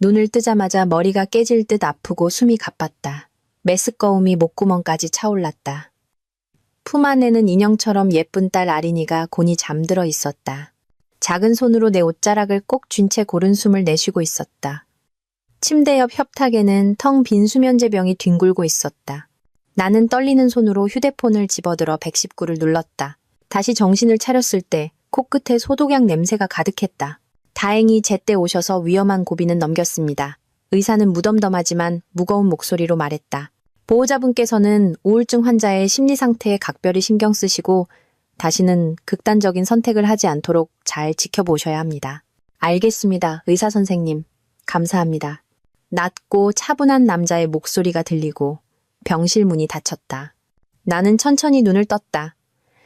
눈을 뜨자마자 머리가 깨질 듯 아프고 숨이 가빴다. 메스꺼움이 목구멍까지 차올랐다. 품 안에는 인형처럼 예쁜 딸 아린이가 곤히 잠들어 있었다. 작은 손으로 내 옷자락을 꼭 쥔 채 고른 숨을 내쉬고 있었다. 침대 옆 협탁에는 텅 빈 수면제병이 뒹굴고 있었다. 나는 떨리는 손으로 휴대폰을 집어들어 119를 눌렀다. 다시 정신을 차렸을 때 코끝에 소독약 냄새가 가득했다. 다행히 제때 오셔서 위험한 고비는 넘겼습니다. 의사는 무덤덤하지만 무거운 목소리로 말했다. 보호자분께서는 우울증 환자의 심리 상태에 각별히 신경 쓰시고 다시는 극단적인 선택을 하지 않도록 잘 지켜보셔야 합니다. 알겠습니다, 의사 선생님. 감사합니다. 낮고 차분한 남자의 목소리가 들리고 병실 문이 닫혔다. 나는 천천히 눈을 떴다.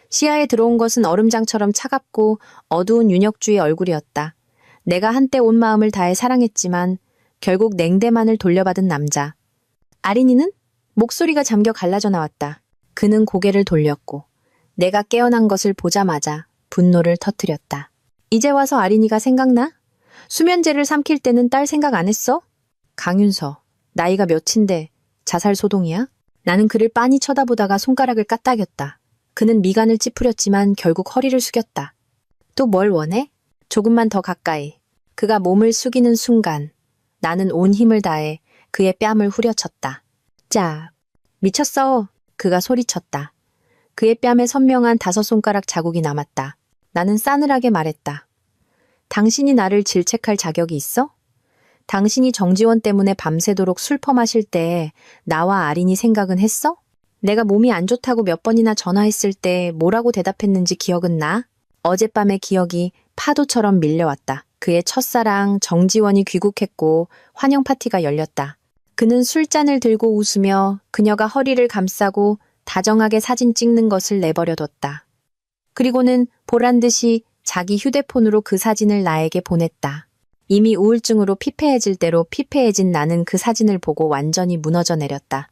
시야에 들어온 것은 얼음장처럼 차갑고 어두운 윤혁주의 얼굴이었다. 내가 한때 온 마음을 다해 사랑했지만 결국 냉대만을 돌려받은 남자. 아린이는? 목소리가 잠겨 갈라져 나왔다. 그는 고개를 돌렸고 내가 깨어난 것을 보자마자 분노를 터뜨렸다. 이제 와서 아린이가 생각나? 수면제를 삼킬 때는 딸 생각 안 했어? 강윤서, 나이가 몇인데 자살 소동이야? 나는 그를 빤히 쳐다보다가 손가락을 까딱였다. 그는 미간을 찌푸렸지만 결국 허리를 숙였다. 또 뭘 원해? 조금만 더 가까이. 그가 몸을 숙이는 순간 나는 온 힘을 다해 그의 뺨을 후려쳤다. 짝! 미쳤어! 그가 소리쳤다. 그의 뺨에 선명한 5손가락 자국이 남았다. 나는 싸늘하게 말했다. 당신이 나를 질책할 자격이 있어? 당신이 정지원 때문에 밤새도록 술 퍼마실 때 나와 아린이 생각은 했어? 내가 몸이 안 좋다고 몇 번이나 전화했을 때 뭐라고 대답했는지 기억은 나? 어젯밤의 기억이 파도처럼 밀려왔다. 그의 첫사랑 정지원이 귀국했고 환영 파티가 열렸다. 그는 술잔을 들고 웃으며 그녀가 허리를 감싸고 다정하게 사진 찍는 것을 내버려뒀다. 그리고는 보란듯이 자기 휴대폰으로 그 사진을 나에게 보냈다. 이미 우울증으로 피폐해질 대로 피폐해진 나는 그 사진을 보고 완전히 무너져 내렸다.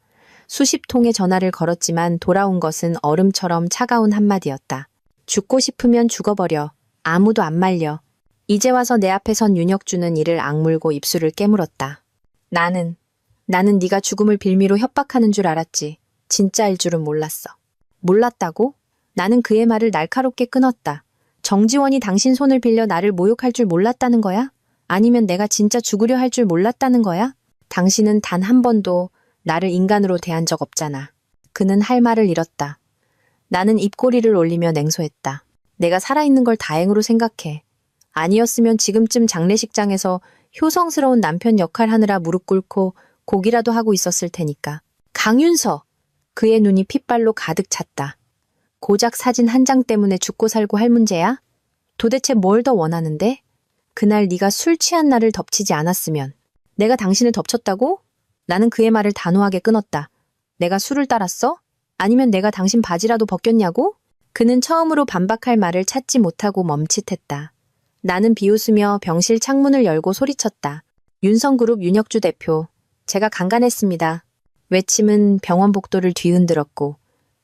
수십 통의 전화를 걸었지만 돌아온 것은 얼음처럼 차가운 한마디였다. 죽고 싶으면 죽어버려. 아무도 안 말려. 이제 와서 내 앞에 선 윤혁주는 이를 악물고 입술을 깨물었다. 나는 네가 죽음을 빌미로 협박하는 줄 알았지. 진짜일 줄은 몰랐어. 몰랐다고? 나는 그의 말을 날카롭게 끊었다. 정지원이 당신 손을 빌려 나를 모욕할 줄 몰랐다는 거야? 아니면 내가 진짜 죽으려 할 줄 몰랐다는 거야? 당신은 단 한 번도 나를 인간으로 대한 적 없잖아. 그는 할 말을 잃었다. 나는 입꼬리를 올리며 냉소했다. 내가 살아있는 걸 다행으로 생각해. 아니었으면 지금쯤 장례식장에서 효성스러운 남편 역할 하느라 무릎 꿇고 고기라도 하고 있었을 테니까. 강윤서! 그의 눈이 핏발로 가득 찼다. 고작 사진 한 장 때문에 죽고 살고 할 문제야? 도대체 뭘 더 원하는데? 그날 네가 술 취한 나를 덮치지 않았으면. 내가 당신을 덮쳤다고? 나는 그의 말을 단호하게 끊었다. 내가 술을 따랐어? 아니면 내가 당신 바지라도 벗겼냐고? 그는 처음으로 반박할 말을 찾지 못하고 멈칫했다. 나는 비웃으며 병실 창문을 열고 소리쳤다. 윤성그룹 윤혁주 대표, 제가 강간했습니다. 외침은 병원 복도를 뒤흔들었고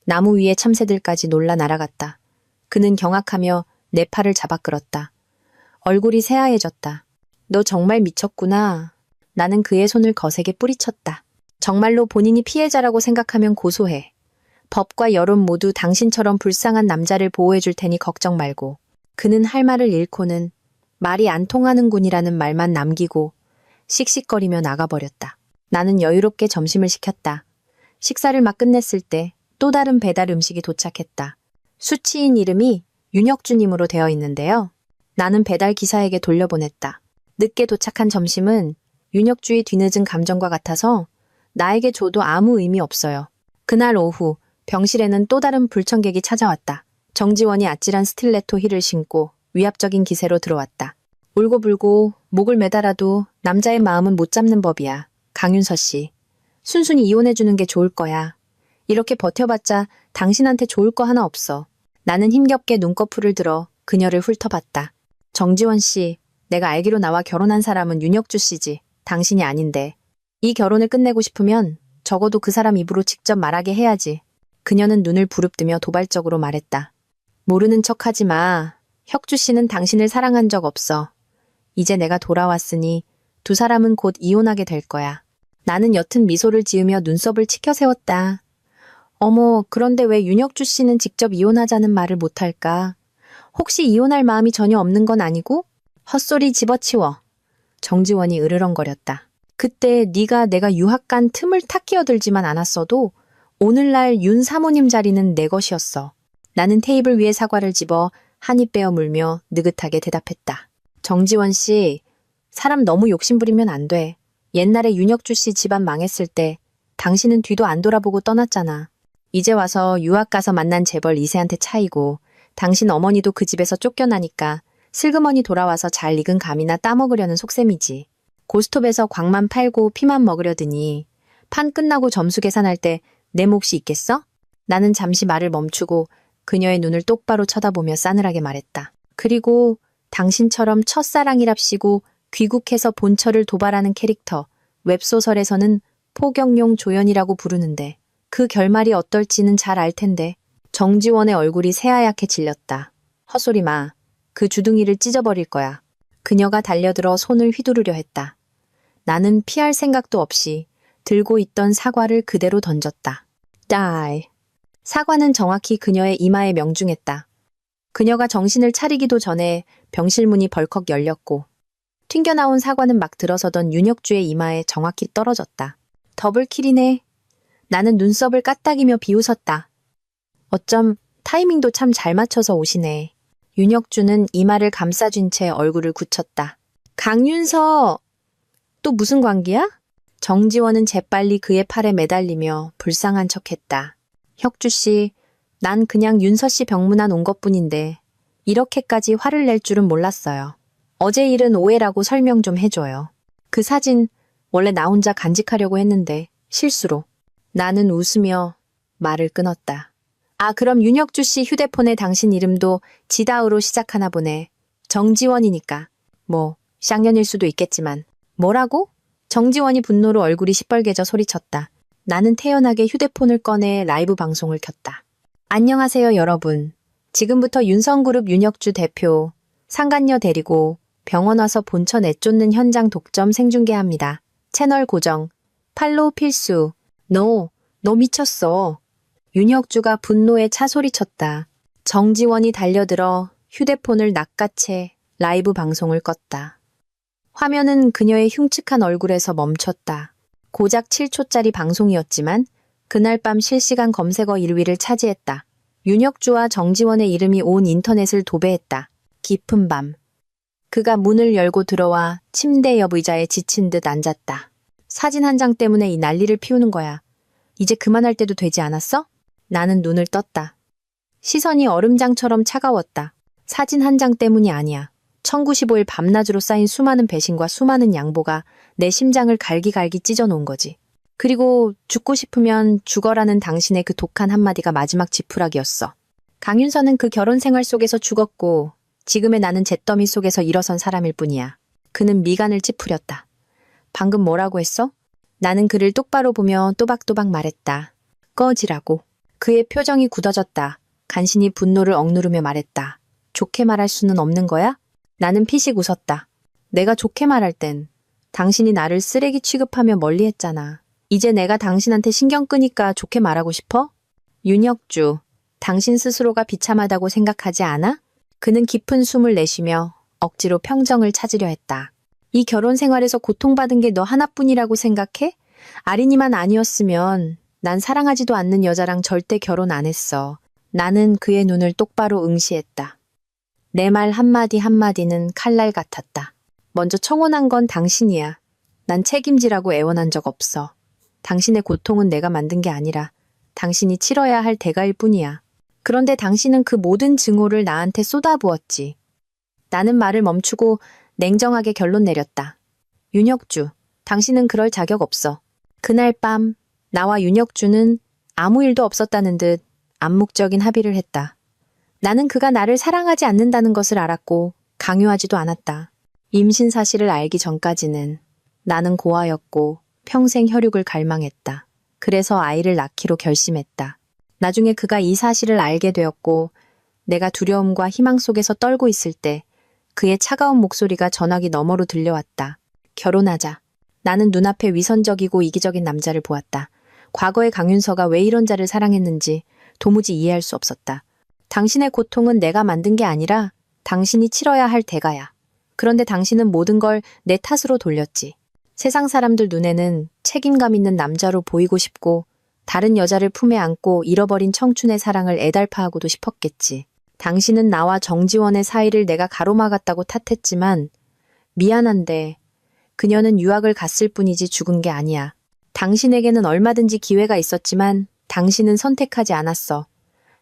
나무 위에 참새들까지 놀라 날아갔다. 그는 경악하며 내 팔을 잡아 끌었다. 얼굴이 새하얘졌다. 너 정말 미쳤구나. 나는 그의 손을 거세게 뿌리쳤다. 정말로 본인이 피해자라고 생각하면 고소해. 법과 여론 모두 당신처럼 불쌍한 남자를 보호해줄 테니 걱정 말고. 그는 할 말을 잃고는 말이 안 통하는군이라는 말만 남기고 씩씩거리며 나가버렸다. 나는 여유롭게 점심을 시켰다. 식사를 막 끝냈을 때 또 다른 배달 음식이 도착했다. 수치인 이름이 윤혁주님으로 되어 있는데요. 나는 배달 기사에게 돌려보냈다. 늦게 도착한 점심은 윤혁주의 뒤늦은 감정과 같아서 나에게 줘도 아무 의미 없어요. 그날 오후 병실에는 또 다른 불청객이 찾아왔다. 정지원이 아찔한 스틸레토 힐을 신고 위압적인 기세로 들어왔다. 울고불고 목을 매달아도 남자의 마음은 못 잡는 법이야. 강윤서 씨, 순순히 이혼해주는 게 좋을 거야. 이렇게 버텨봤자 당신한테 좋을 거 하나 없어. 나는 힘겹게 눈꺼풀을 들어 그녀를 훑어봤다. 정지원 씨, 내가 알기로 나와 결혼한 사람은 윤혁주 씨지. 당신이 아닌데. 이 결혼을 끝내고 싶으면 적어도 그 사람 입으로 직접 말하게 해야지. 그녀는 눈을 부릅뜨며 도발적으로 말했다. 모르는 척하지 마. 혁주 씨는 당신을 사랑한 적 없어. 이제 내가 돌아왔으니 두 사람은 곧 이혼하게 될 거야. 나는 옅은 미소를 지으며 눈썹을 치켜 세웠다. 어머, 그런데 왜 윤혁주 씨는 직접 이혼하자는 말을 못할까? 혹시 이혼할 마음이 전혀 없는 건 아니고? 헛소리 집어치워. 정지원이 으르렁거렸다. 그때 네가 내가 유학 간 틈을 탁 끼어들지만 않았어도 오늘날 윤 사모님 자리는 내 것이었어. 나는 테이블 위에 사과를 집어 한 입 베어 물며 느긋하게 대답했다. 정지원 씨, 사람 너무 욕심부리면 안 돼. 옛날에 윤혁주 씨 집안 망했을 때 당신은 뒤도 안 돌아보고 떠났잖아. 이제 와서 유학 가서 만난 재벌 2세한테 차이고 당신 어머니도 그 집에서 쫓겨나니까 슬그머니 돌아와서 잘 익은 감이나 따먹으려는 속셈이지. 고스톱에서 광만 팔고 피만 먹으려드니 판 끝나고 점수 계산할 때 내 몫이 있겠어? 나는 잠시 말을 멈추고 그녀의 눈을 똑바로 쳐다보며 싸늘하게 말했다. 그리고 당신처럼 첫사랑이랍시고 귀국해서 본처를 도발하는 캐릭터, 웹소설에서는 포경용 조연이라고 부르는데 그 결말이 어떨지는 잘 알 텐데. 정지원의 얼굴이 새하얗게 질렸다. 헛소리 마. 그 주둥이를 찢어버릴 거야. 그녀가 달려들어 손을 휘두르려 했다. 나는 피할 생각도 없이 들고 있던 사과를 그대로 던졌다. Die. 사과는 정확히 그녀의 이마에 명중했다. 그녀가 정신을 차리기도 전에 병실문이 벌컥 열렸고 튕겨나온 사과는 막 들어서던 윤혁주의 이마에 정확히 떨어졌다. 더블킬이네. 나는 눈썹을 까딱이며 비웃었다. 어쩜 타이밍도 참 잘 맞춰서 오시네. 윤혁주는 이마를 감싸쥔 채 얼굴을 굳혔다. 강윤서! 또 무슨 관계야? 정지원은 재빨리 그의 팔에 매달리며 불쌍한 척했다. 혁주씨, 난 그냥 윤서씨 병문안 온 것뿐인데 이렇게까지 화를 낼 줄은 몰랐어요. 어제 일은 오해라고 설명 좀 해줘요. 그 사진 원래 나 혼자 간직하려고 했는데 실수로. 나는 웃으며 말을 끊었다. 아, 그럼 윤혁주 씨 휴대폰에 당신 이름도 지다우로 시작하나 보네. 정지원이니까. 뭐 쌍년일 수도 있겠지만. 뭐라고? 정지원이 분노로 얼굴이 시뻘개져 소리쳤다. 나는 태연하게 휴대폰을 꺼내 라이브 방송을 켰다. 안녕하세요 여러분. 지금부터 윤성그룹 윤혁주 대표, 상간녀 데리고 병원 와서 본처 내쫓는 현장 독점 생중계합니다. 채널 고정, 팔로우 필수. 너 미쳤어. 윤혁주가 분노에 차소리쳤다. 정지원이 달려들어 휴대폰을 낚아채 라이브 방송을 껐다. 화면은 그녀의 흉측한 얼굴에서 멈췄다. 고작 7초짜리 방송이었지만 그날 밤 실시간 검색어 1위를 차지했다. 윤혁주와 정지원의 이름이 온 인터넷을 도배했다. 깊은 밤. 그가 문을 열고 들어와 침대 옆 의자에 지친 듯 앉았다. 사진 한 장 때문에 이 난리를 피우는 거야. 이제 그만할 때도 되지 않았어? 나는 눈을 떴다. 시선이 얼음장처럼 차가웠다. 사진 한 장 때문이 아니야. 1915일 밤낮으로 쌓인 수많은 배신과 수많은 양보가 내 심장을 갈기갈기 찢어놓은 거지. 그리고 죽고 싶으면 죽어라는 당신의 그 독한 한마디가 마지막 지푸라기였어. 강윤서는 그 결혼 생활 속에서 죽었고 지금의 나는 잿더미 속에서 일어선 사람일 뿐이야. 그는 미간을 찌푸렸다. 방금 뭐라고 했어? 나는 그를 똑바로 보며 또박또박 말했다. 꺼지라고. 그의 표정이 굳어졌다. 간신히 분노를 억누르며 말했다. 좋게 말할 수는 없는 거야? 나는 피식 웃었다. 내가 좋게 말할 땐 당신이 나를 쓰레기 취급하며 멀리했잖아. 이제 내가 당신한테 신경 끄니까 좋게 말하고 싶어? 윤혁주, 당신 스스로가 비참하다고 생각하지 않아? 그는 깊은 숨을 내쉬며 억지로 평정을 찾으려 했다. 이 결혼 생활에서 고통받은 게 너 하나뿐이라고 생각해? 아린이만 아니었으면 난 사랑하지도 않는 여자랑 절대 결혼 안 했어. 나는 그의 눈을 똑바로 응시했다. 내 말 한마디 한마디는 칼날 같았다. 먼저 청혼한 건 당신이야. 난 책임지라고 애원한 적 없어. 당신의 고통은 내가 만든 게 아니라 당신이 치러야 할 대가일 뿐이야. 그런데 당신은 그 모든 증오를 나한테 쏟아부었지. 나는 말을 멈추고 냉정하게 결론 내렸다. 윤혁주, 당신은 그럴 자격 없어. 그날 밤 나와 윤혁주는 아무 일도 없었다는 듯 암묵적인 합의를 했다. 나는 그가 나를 사랑하지 않는다는 것을 알았고 강요하지도 않았다. 임신 사실을 알기 전까지는 나는 고아였고 평생 혈육을 갈망했다. 그래서 아이를 낳기로 결심했다. 나중에 그가 이 사실을 알게 되었고 내가 두려움과 희망 속에서 떨고 있을 때 그의 차가운 목소리가 전화기 너머로 들려왔다. 결혼하자. 나는 눈앞에 위선적이고 이기적인 남자를 보았다. 과거의 강윤서가 왜 이런 자를 사랑했는지 도무지 이해할 수 없었다. 당신의 고통은 내가 만든 게 아니라 당신이 치러야 할 대가야. 그런데 당신은 모든 걸 내 탓으로 돌렸지. 세상 사람들 눈에는 책임감 있는 남자로 보이고 싶고 다른 여자를 품에 안고 잃어버린 청춘의 사랑을 애달파하고도 싶었겠지. 당신은 나와 정지원의 사이를 내가 가로막았다고 탓했지만 미안한데 그녀는 유학을 갔을 뿐이지 죽은 게 아니야. 당신에게는 얼마든지 기회가 있었지만 당신은 선택하지 않았어.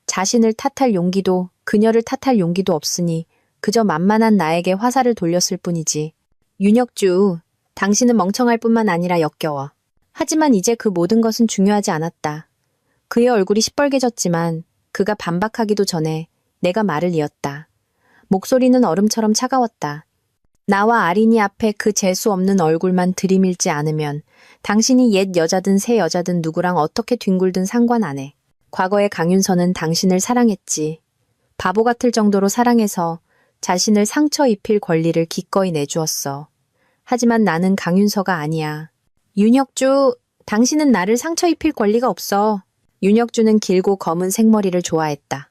자신을 탓할 용기도 그녀를 탓할 용기도 없으니 그저 만만한 나에게 화살을 돌렸을 뿐이지. 윤혁주, 당신은 멍청할 뿐만 아니라 역겨워. 하지만 이제 그 모든 것은 중요하지 않았다. 그의 얼굴이 시뻘개졌지만 그가 반박하기도 전에 내가 말을 이었다. 목소리는 얼음처럼 차가웠다. 나와 아린이 앞에 그 재수 없는 얼굴만 들이밀지 않으면 당신이 옛 여자든 새 여자든 누구랑 어떻게 뒹굴든 상관 안 해. 과거의 강윤서는 당신을 사랑했지. 바보 같을 정도로 사랑해서 자신을 상처 입힐 권리를 기꺼이 내주었어. 하지만 나는 강윤서가 아니야. 윤혁주, 당신은 나를 상처 입힐 권리가 없어. 윤혁주는 길고 검은 생머리를 좋아했다.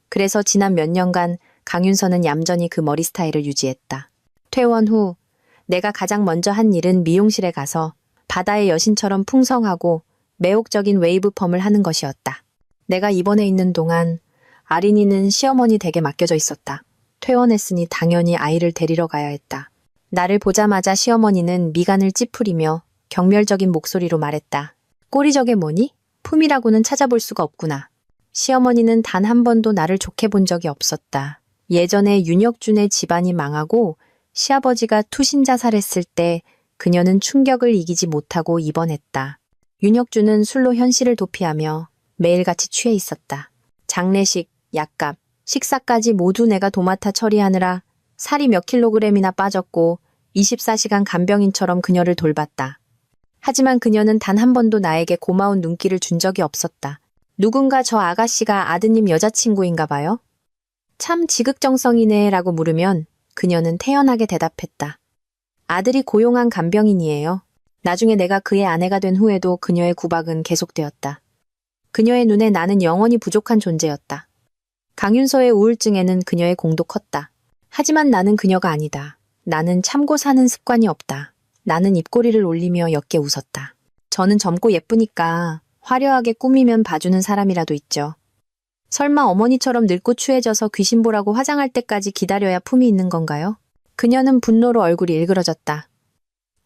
그래서 지난 몇 년간 강윤서는 얌전히 그 머리 스타일을 유지했다. 퇴원 후 내가 가장 먼저 한 일은 미용실에 가서 바다의 여신처럼 풍성하고 매혹적인 웨이브 펌을 하는 것이었다. 내가 입원해 있는 동안 아린이는 시어머니 댁에 맡겨져 있었다. 퇴원했으니 당연히 아이를 데리러 가야 했다. 나를 보자마자 시어머니는 미간을 찌푸리며 경멸적인 목소리로 말했다. 꼴이 저게 뭐니? 품이라고는 찾아볼 수가 없구나. 시어머니는 단 한 번도 나를 좋게 본 적이 없었다. 예전에 윤혁준의 집안이 망하고 시아버지가 투신 자살했을 때 그녀는 충격을 이기지 못하고 입원했다. 윤혁준은 술로 현실을 도피하며 매일같이 취해 있었다. 장례식, 약값, 식사까지 모두 내가 도맡아 처리하느라 살이 몇 킬로그램이나 빠졌고 24시간 간병인처럼 그녀를 돌봤다. 하지만 그녀는 단 한 번도 나에게 고마운 눈길을 준 적이 없었다. 누군가 저 아가씨가 아드님 여자친구인가 봐요? 참 지극정성이네 라고 물으면 그녀는 태연하게 대답했다. 아들이 고용한 간병인이에요. 나중에 내가 그의 아내가 된 후에도 그녀의 구박은 계속되었다. 그녀의 눈에 나는 영원히 부족한 존재였다. 강윤서의 우울증에는 그녀의 공도 컸다. 하지만 나는 그녀가 아니다. 나는 참고 사는 습관이 없다. 나는 입꼬리를 올리며 옅게 웃었다. 저는 젊고 예쁘니까 화려하게 꾸미면 봐주는 사람이라도 있죠. 설마 어머니처럼 늙고 추해져서 귀신 보라고 화장할 때까지 기다려야 품이 있는 건가요? 그녀는 분노로 얼굴이 일그러졌다.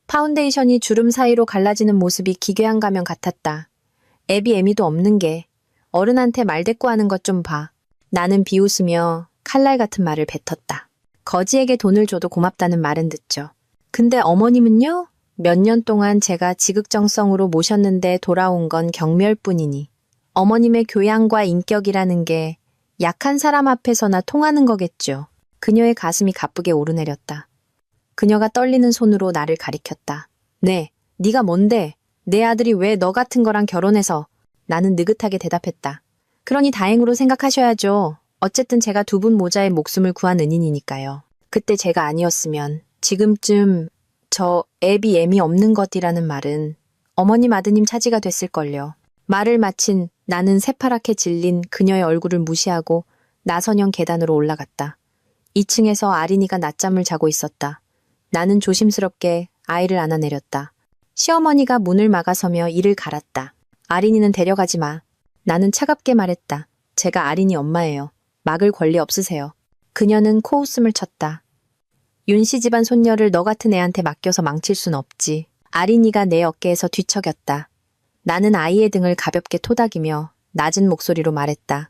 파운데이션이 주름 사이로 갈라지는 모습이 기괴한 가면 같았다. 애비 애미도 없는 게 어른한테 말대꾸하는 것 좀 봐. 나는 비웃으며 칼날 같은 말을 뱉었다. 거지에게 돈을 줘도 고맙다는 말은 듣죠. 근데 어머님은요? 몇 년 동안 제가 지극정성으로 모셨는데 돌아온 건 경멸뿐이니. 어머님의 교양과 인격이라는 게 약한 사람 앞에서나 통하는 거겠죠. 그녀의 가슴이 가쁘게 오르내렸다. 그녀가 떨리는 손으로 나를 가리켰다. 네, 네가 뭔데? 내 아들이 왜 너 같은 거랑 결혼해서? 나는 느긋하게 대답했다. 그러니 다행으로 생각하셔야죠. 어쨌든 제가 두 분 모자의 목숨을 구한 은인이니까요. 그때 제가 아니었으면 지금쯤 저 애비 애미 없는 것이라는 말은 어머님 아드님 차지가 됐을걸요. 말을 마친 나는 새파랗게 질린 그녀의 얼굴을 무시하고 나선형 계단으로 올라갔다. 2층에서 아린이가 낮잠을 자고 있었다. 나는 조심스럽게 아이를 안아내렸다. 시어머니가 문을 막아서며 이를 갈았다. 아린이는 데려가지 마. 나는 차갑게 말했다. 제가 아린이 엄마예요. 막을 권리 없으세요. 그녀는 코웃음을 쳤다. 윤씨 집안 손녀를 너 같은 애한테 맡겨서 망칠 순 없지. 아린이가 내 어깨에서 뒤척였다. 나는 아이의 등을 가볍게 토닥이며 낮은 목소리로 말했다.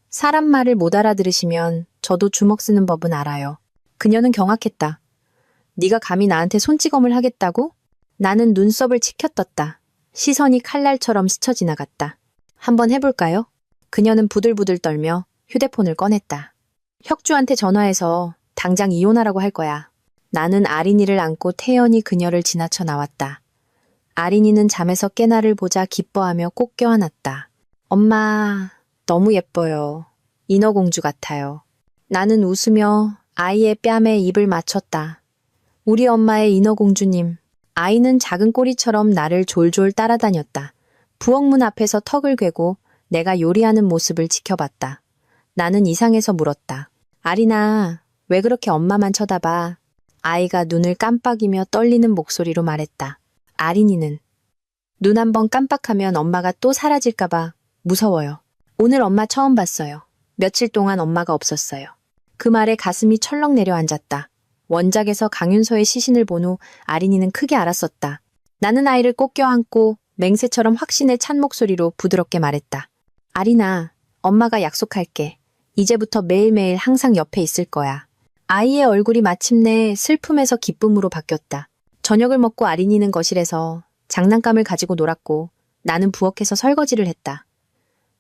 사람 말을 못 알아들으시면 저도 주먹 쓰는 법은 알아요. 그녀는 경악했다. 네가 감히 나한테 손찌검을 하겠다고? 나는 눈썹을 치켜떴다. 시선이 칼날처럼 스쳐 지나갔다. 한번 해볼까요? 그녀는 부들부들 떨며 휴대폰을 꺼냈다. 혁주한테 전화해서 당장 이혼하라고 할 거야. 나는 아린이를 안고 태연히 그녀를 지나쳐 나왔다. 아린이는 잠에서 깨 나를 보자 기뻐하며 꼭 껴안았다. 엄마, 너무 예뻐요. 인어공주 같아요. 나는 웃으며 아이의 뺨에 입을 맞췄다. 우리 엄마의 인어공주님. 아이는 작은 꼬리처럼 나를 졸졸 따라다녔다. 부엌문 앞에서 턱을 괴고 내가 요리하는 모습을 지켜봤다. 나는 이상해서 물었다. 아리나, 왜 그렇게 엄마만 쳐다봐? 아이가 눈을 깜빡이며 떨리는 목소리로 말했다. 아린이는 눈 한 번 깜빡하면 엄마가 또 사라질까봐 무서워요. 오늘 엄마 처음 봤어요. 며칠 동안 엄마가 없었어요. 그 말에 가슴이 철렁 내려앉았다. 원작에서 강윤서의 시신을 본 후 아린이는 크게 알았었다. 나는 아이를 꼭 껴안고 맹세처럼 확신에 찬 목소리로 부드럽게 말했다. 아리나, 엄마가 약속할게. 이제부터 매일매일 항상 옆에 있을 거야. 아이의 얼굴이 마침내 슬픔에서 기쁨으로 바뀌었다. 저녁을 먹고 아린이는 거실에서 장난감을 가지고 놀았고 나는 부엌에서 설거지를 했다.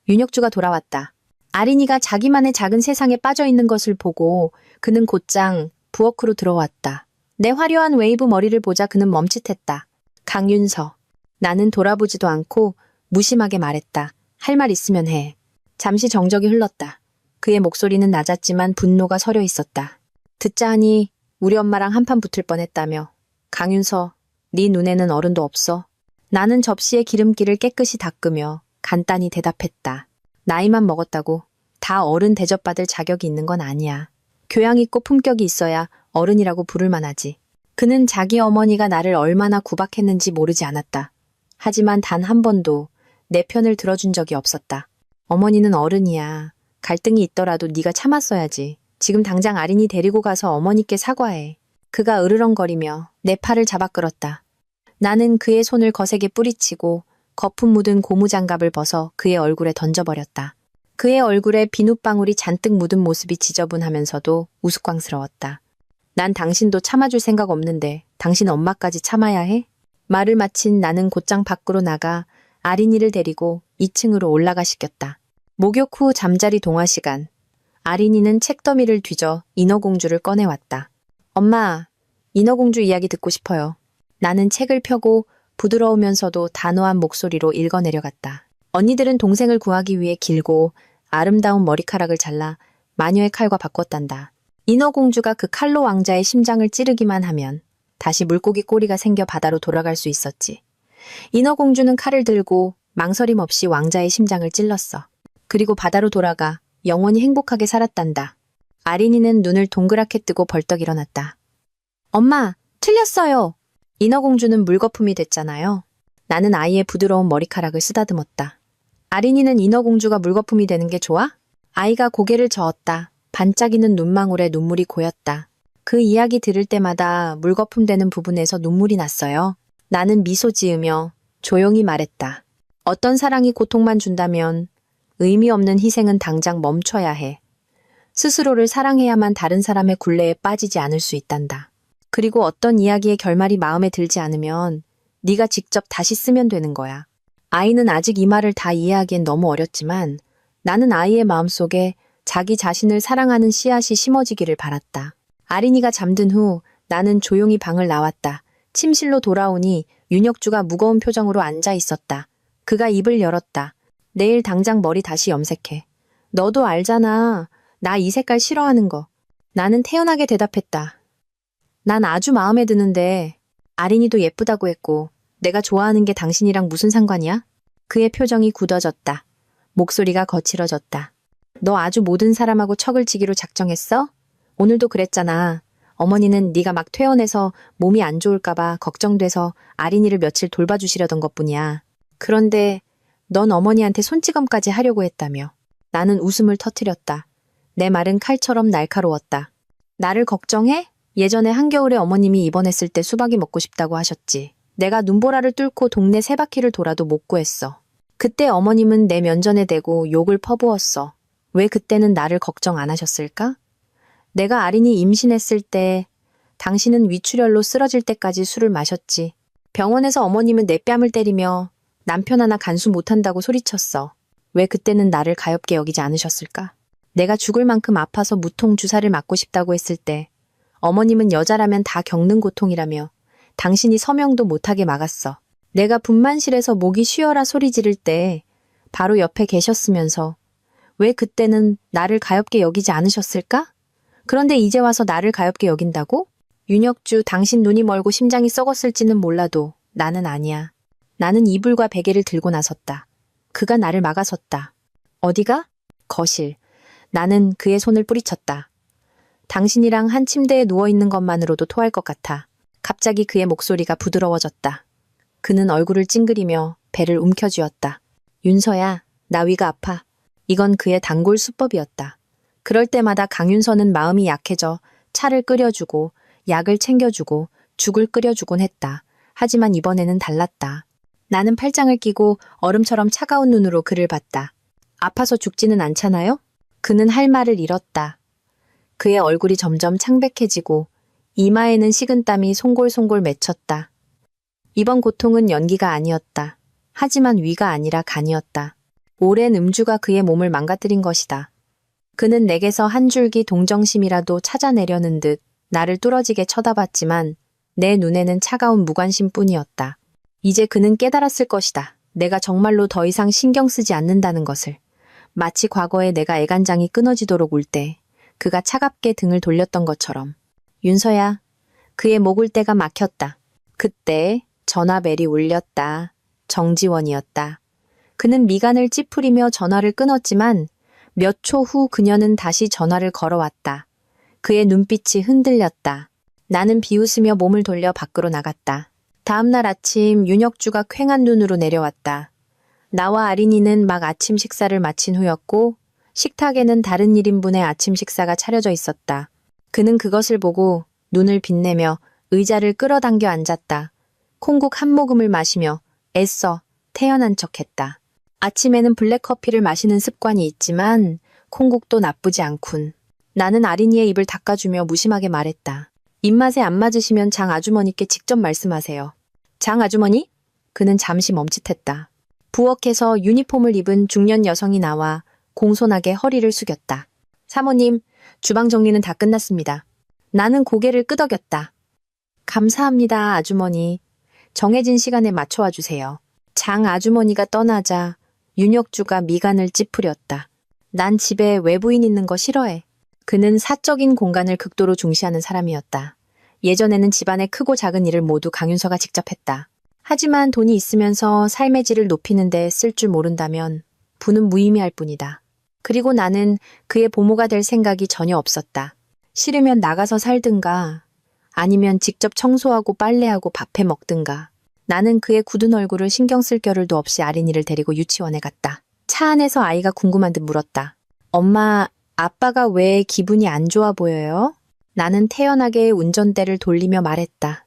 윤혁주가 돌아왔다. 아린이가 자기만의 작은 세상에 빠져있는 것을 보고 그는 곧장 부엌으로 들어왔다. 내 화려한 웨이브 머리를 보자 그는 멈칫했다. 강윤서. 나는 돌아보지도 않고 무심하게 말했다. 할 말 있으면 해. 잠시 정적이 흘렀다. 그의 목소리는 낮았지만 분노가 서려 있었다. 듣자 하니 우리 엄마랑 한판 붙을 뻔했다며. 강윤서, 네 눈에는 어른도 없어? 나는 접시에 기름기를 깨끗이 닦으며 간단히 대답했다. 나이만 먹었다고 다 어른 대접받을 자격이 있는 건 아니야. 교양 있고 품격이 있어야 어른이라고 부를 만하지. 그는 자기 어머니가 나를 얼마나 구박했는지 모르지 않았다. 하지만 단 한 번도 내 편을 들어준 적이 없었다. 어머니는 어른이야. 갈등이 있더라도 네가 참았어야지. 지금 당장 아린이 데리고 가서 어머니께 사과해. 그가 으르렁거리며 내 팔을 잡아 끌었다. 나는 그의 손을 거세게 뿌리치고 거품 묻은 고무장갑을 벗어 그의 얼굴에 던져버렸다. 그의 얼굴에 비눗방울이 잔뜩 묻은 모습이 지저분하면서도 우스꽝스러웠다. 난 당신도 참아줄 생각 없는데 당신 엄마까지 참아야 해? 말을 마친 나는 곧장 밖으로 나가 아린이를 데리고 2층으로 올라가 시켰다. 목욕 후 잠자리 동화 시간. 아린이는 책더미를 뒤져 인어공주를 꺼내왔다. 엄마, 인어공주 이야기 듣고 싶어요. 나는 책을 펴고 부드러우면서도 단호한 목소리로 읽어내려갔다. 언니들은 동생을 구하기 위해 길고 아름다운 머리카락을 잘라 마녀의 칼과 바꿨단다. 인어공주가 그 칼로 왕자의 심장을 찌르기만 하면 다시 물고기 꼬리가 생겨 바다로 돌아갈 수 있었지. 인어공주는 칼을 들고 망설임 없이 왕자의 심장을 찔렀어. 그리고 바다로 돌아가 영원히 행복하게 살았단다. 아린이는 눈을 동그랗게 뜨고 벌떡 일어났다. 엄마, 틀렸어요. 인어공주는 물거품이 됐잖아요. 나는 아이의 부드러운 머리카락을 쓰다듬었다. 아린이는 인어공주가 물거품이 되는 게 좋아? 아이가 고개를 저었다. 반짝이는 눈망울에 눈물이 고였다. 그 이야기 들을 때마다 물거품 되는 부분에서 눈물이 났어요. 나는 미소 지으며 조용히 말했다. 어떤 사랑이 고통만 준다면 의미 없는 희생은 당장 멈춰야 해. 스스로를 사랑해야만 다른 사람의 굴레에 빠지지 않을 수 있단다. 그리고 어떤 이야기의 결말이 마음에 들지 않으면 네가 직접 다시 쓰면 되는 거야. 아이는 아직 이 말을 다 이해하기엔 너무 어렸지만 나는 아이의 마음속에 자기 자신을 사랑하는 씨앗이 심어지기를 바랐다. 아린이가 잠든 후 나는 조용히 방을 나왔다. 침실로 돌아오니 윤혁주가 무거운 표정으로 앉아 있었다. 그가 입을 열었다. 내일 당장 머리 다시 염색해. 너도 알잖아. 나 이 색깔 싫어하는 거. 나는 태연하게 대답했다. 난 아주 마음에 드는데 아린이도 예쁘다고 했고 내가 좋아하는 게 당신이랑 무슨 상관이야? 그의 표정이 굳어졌다. 목소리가 거칠어졌다. 너 아주 모든 사람하고 척을 지기로 작정했어? 오늘도 그랬잖아. 어머니는 네가 막 퇴원해서 몸이 안 좋을까봐 걱정돼서 아린이를 며칠 돌봐주시려던 것뿐이야. 그런데 넌 어머니한테 손찌검까지 하려고 했다며. 나는 웃음을 터뜨렸다. 내 말은 칼처럼 날카로웠다. 나를 걱정해? 예전에 한겨울에 어머님이 입원했을 때 수박이 먹고 싶다고 하셨지. 내가 눈보라를 뚫고 동네 세 바퀴를 돌아도 못 구했어. 그때 어머님은 내 면전에 대고 욕을 퍼부었어. 왜 그때는 나를 걱정 안 하셨을까? 내가 아린이 임신했을 때 당신은 위출혈로 쓰러질 때까지 술을 마셨지. 병원에서 어머님은 내 뺨을 때리며 남편 하나 간수 못한다고 소리쳤어. 왜 그때는 나를 가엾게 여기지 않으셨을까? 내가 죽을 만큼 아파서 무통 주사를 맞고 싶다고 했을 때 어머님은 여자라면 다 겪는 고통이라며 당신이 서명도 못하게 막았어. 내가 분만실에서 목이 쉬어라 소리 지를 때 바로 옆에 계셨으면서 왜 그때는 나를 가엾게 여기지 않으셨을까? 그런데 이제 와서 나를 가엾게 여긴다고? 윤혁주, 당신 눈이 멀고 심장이 썩었을지는 몰라도 나는 아니야. 나는 이불과 베개를 들고 나섰다. 그가 나를 막아섰다. 어디가? 거실. 나는 그의 손을 뿌리쳤다. 당신이랑 한 침대에 누워있는 것만으로도 토할 것 같아. 갑자기 그의 목소리가 부드러워졌다. 그는 얼굴을 찡그리며 배를 움켜쥐었다. 윤서야, 나 위가 아파. 이건 그의 단골 수법이었다. 그럴 때마다 강윤서는 마음이 약해져 차를 끓여주고 약을 챙겨주고 죽을 끓여주곤 했다. 하지만 이번에는 달랐다. 나는 팔짱을 끼고 얼음처럼 차가운 눈으로 그를 봤다. 아파서 죽지는 않잖아요? 그는 할 말을 잃었다. 그의 얼굴이 점점 창백해지고 이마에는 식은땀이 송골송골 맺혔다. 이번 고통은 연기가 아니었다. 하지만 위가 아니라 간이었다. 오랜 음주가 그의 몸을 망가뜨린 것이다. 그는 내게서 한 줄기 동정심이라도 찾아내려는 듯 나를 뚫어지게 쳐다봤지만 내 눈에는 차가운 무관심뿐이었다. 이제 그는 깨달았을 것이다. 내가 정말로 더 이상 신경 쓰지 않는다는 것을. 마치 과거에 내가 애간장이 끊어지도록 울 때 그가 차갑게 등을 돌렸던 것처럼. 윤서야, 그의 목을대가 막혔다. 그때 전화벨이 울렸다. 정지원이었다. 그는 미간을 찌푸리며 전화를 끊었지만 몇 초 후 그녀는 다시 전화를 걸어왔다. 그의 눈빛이 흔들렸다. 나는 비웃으며 몸을 돌려 밖으로 나갔다. 다음날 아침 윤혁주가 퀭한 눈으로 내려왔다. 나와 아린이는 막 아침 식사를 마친 후였고 식탁에는 다른 1인분의 아침 식사가 차려져 있었다. 그는 그것을 보고 눈을 빛내며 의자를 끌어당겨 앉았다. 콩국 한 모금을 마시며 애써 태연한 척했다. 아침에는 블랙커피를 마시는 습관이 있지만 콩국도 나쁘지 않군. 나는 아린이의 입을 닦아주며 무심하게 말했다. 입맛에 안 맞으시면 장 아주머니께 직접 말씀하세요. 장 아주머니? 그는 잠시 멈칫했다. 부엌에서 유니폼을 입은 중년 여성이 나와 공손하게 허리를 숙였다. 사모님, 주방 정리는 다 끝났습니다. 나는 고개를 끄덕였다. 감사합니다, 아주머니. 정해진 시간에 맞춰와 주세요. 장 아주머니가 떠나자 윤혁주가 미간을 찌푸렸다. 난 집에 외부인 있는 거 싫어해. 그는 사적인 공간을 극도로 중시하는 사람이었다. 예전에는 집안의 크고 작은 일을 모두 강윤서가 직접 했다. 하지만 돈이 있으면서 삶의 질을 높이는 데 쓸 줄 모른다면 부는 무의미할 뿐이다. 그리고 나는 그의 보모가 될 생각이 전혀 없었다. 싫으면 나가서 살든가 아니면 직접 청소하고 빨래하고 밥해 먹든가. 나는 그의 굳은 얼굴을 신경 쓸 겨를도 없이 아린이를 데리고 유치원에 갔다. 차 안에서 아이가 궁금한 듯 물었다. 엄마, 아빠가 왜 기분이 안 좋아 보여요? 나는 태연하게 운전대를 돌리며 말했다.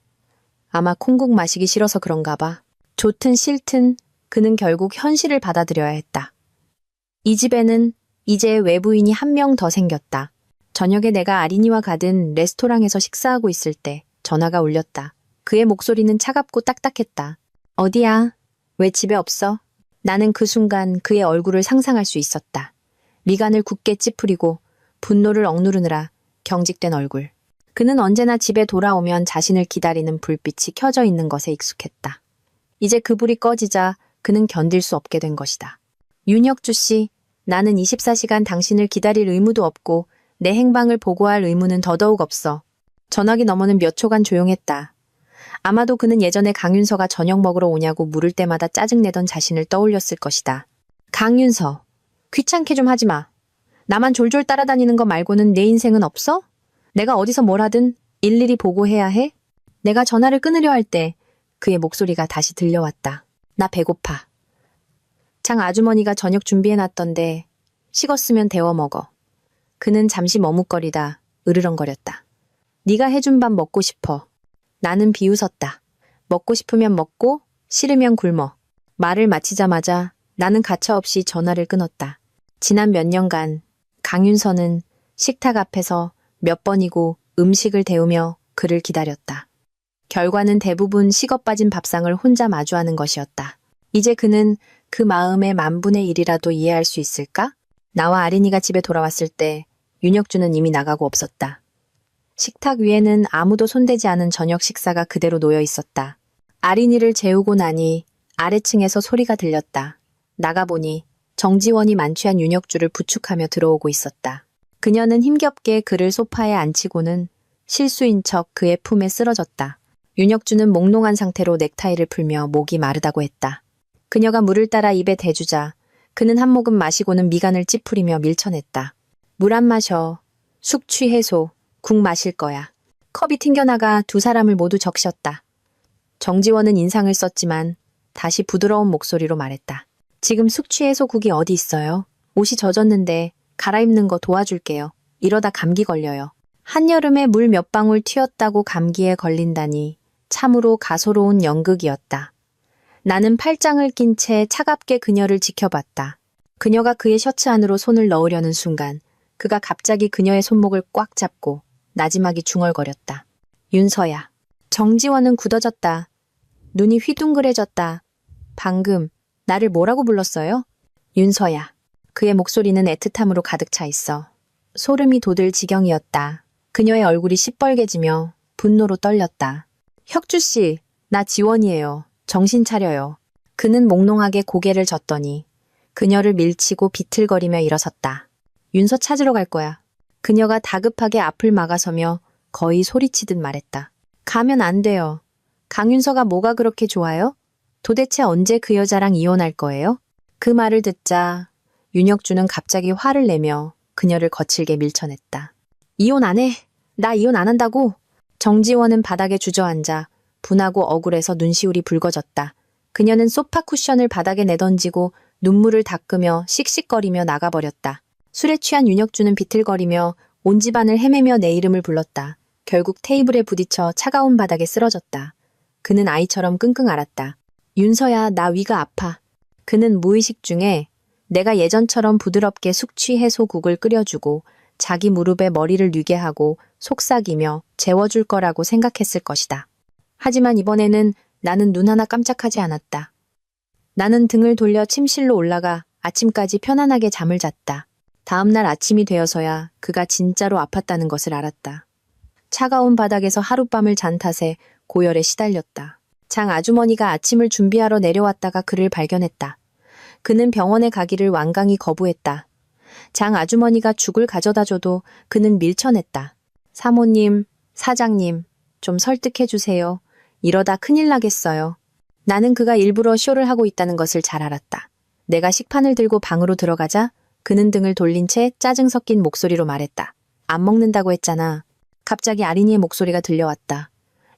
아마 콩국 마시기 싫어서 그런가 봐. 좋든 싫든 그는 결국 현실을 받아들여야 했다. 이 집에는 이제 외부인이 한 명 더 생겼다. 저녁에 내가 아린이와 가든 레스토랑에서 식사하고 있을 때 전화가 울렸다. 그의 목소리는 차갑고 딱딱했다. 어디야? 왜 집에 없어? 나는 그 순간 그의 얼굴을 상상할 수 있었다. 미간을 굳게 찌푸리고 분노를 억누르느라 경직된 얼굴. 그는 언제나 집에 돌아오면 자신을 기다리는 불빛이 켜져 있는 것에 익숙했다. 이제 그 불이 꺼지자 그는 견딜 수 없게 된 것이다. 윤혁주 씨, 나는 24시간 당신을 기다릴 의무도 없고 내 행방을 보고할 의무는 더더욱 없어. 전화기 너머는 몇 초간 조용했다. 아마도 그는 예전에 강윤서가 저녁 먹으러 오냐고 물을 때마다 짜증내던 자신을 떠올렸을 것이다. 강윤서, 귀찮게 좀 하지 마. 나만 졸졸 따라다니는 거 말고는 내 인생은 없어? 내가 어디서 뭘 하든 일일이 보고해야 해? 내가 전화를 끊으려 할 때 그의 목소리가 다시 들려왔다. 나 배고파. 장 아주머니가 저녁 준비해놨던데 식었으면 데워 먹어. 그는 잠시 머뭇거리다 으르렁거렸다. 네가 해준 밥 먹고 싶어. 나는 비웃었다. 먹고 싶으면 먹고 싫으면 굶어. 말을 마치자마자 나는 가차없이 전화를 끊었다. 지난 몇 년간 강윤서는 식탁 앞에서 몇 번이고 음식을 데우며 그를 기다렸다. 결과는 대부분 식어 빠진 밥상을 혼자 마주하는 것이었다. 이제 그는 그 마음의 10,000분의 1이라도 이해할 수 있을까? 나와 아린이가 집에 돌아왔을 때 윤혁주는 이미 나가고 없었다. 식탁 위에는 아무도 손대지 않은 저녁 식사가 그대로 놓여 있었다. 아린이를 재우고 나니 아래층에서 소리가 들렸다. 나가보니 정지원이 만취한 윤혁주를 부축하며 들어오고 있었다. 그녀는 힘겹게 그를 소파에 앉히고는 실수인 척 그의 품에 쓰러졌다. 윤혁주는 몽롱한 상태로 넥타이를 풀며 목이 마르다고 했다. 그녀가 물을 따라 입에 대주자 그는 한 모금 마시고는 미간을 찌푸리며 밀쳐냈다. 물 안 마셔. 숙취 해소. 국 마실 거야. 컵이 튕겨나가 두 사람을 모두 적셨다. 정지원은 인상을 썼지만 다시 부드러운 목소리로 말했다. 지금 숙취 해소 국이 어디 있어요? 옷이 젖었는데 갈아입는 거 도와줄게요. 이러다 감기 걸려요. 한여름에 물 몇 방울 튀었다고 감기에 걸린다니 참으로 가소로운 연극이었다. 나는 팔짱을 낀 채 차갑게 그녀를 지켜봤다. 그녀가 그의 셔츠 안으로 손을 넣으려는 순간 그가 갑자기 그녀의 손목을 꽉 잡고 나지막이 중얼거렸다. 윤서야. 정지원은 굳어졌다. 눈이 휘둥그레졌다. 방금 나를 뭐라고 불렀어요? 윤서야. 그의 목소리는 애틋함으로 가득 차 있어. 소름이 돋을 지경이었다. 그녀의 얼굴이 시뻘개지며 분노로 떨렸다. 혁주씨, 나 지원이에요. 정신 차려요. 그는 몽롱하게 고개를 젓더니 그녀를 밀치고 비틀거리며 일어섰다. 윤서 찾으러 갈 거야. 그녀가 다급하게 앞을 막아서며 거의 소리치듯 말했다. 가면 안 돼요. 강윤서가 뭐가 그렇게 좋아요? 도대체 언제 그 여자랑 이혼할 거예요? 그 말을 듣자 윤혁주는 갑자기 화를 내며 그녀를 거칠게 밀쳐냈다. 이혼 안 해. 나 이혼 안 한다고. 정지원은 바닥에 주저앉아 분하고 억울해서 눈시울이 붉어졌다. 그녀는 소파 쿠션을 바닥에 내던지고 눈물을 닦으며 씩씩거리며 나가버렸다. 술에 취한 윤혁주는 비틀거리며 온 집안을 헤매며 내 이름을 불렀다. 결국 테이블에 부딪혀 차가운 바닥에 쓰러졌다. 그는 아이처럼 끙끙 앓았다. 윤서야, 나 위가 아파. 그는 무의식 중에 내가 예전처럼 부드럽게 숙취 해소국을 끓여주고 자기 무릎에 머리를 뉘게 하고 속삭이며 재워줄 거라고 생각했을 것이다. 하지만 이번에는 나는 눈 하나 깜짝하지 않았다. 나는 등을 돌려 침실로 올라가 아침까지 편안하게 잠을 잤다. 다음날 아침이 되어서야 그가 진짜로 아팠다는 것을 알았다. 차가운 바닥에서 하룻밤을 잔 탓에 고열에 시달렸다. 장 아주머니가 아침을 준비하러 내려왔다가 그를 발견했다. 그는 병원에 가기를 완강히 거부했다. 장 아주머니가 죽을 가져다 줘도 그는 밀쳐냈다. 사모님, 사장님, 좀 설득해 주세요. 이러다 큰일 나겠어요. 나는 그가 일부러 쇼를 하고 있다는 것을 잘 알았다. 내가 식판을 들고 방으로 들어가자 그는 등을 돌린 채 짜증 섞인 목소리로 말했다. 안 먹는다고 했잖아. 갑자기 아린이의 목소리가 들려왔다.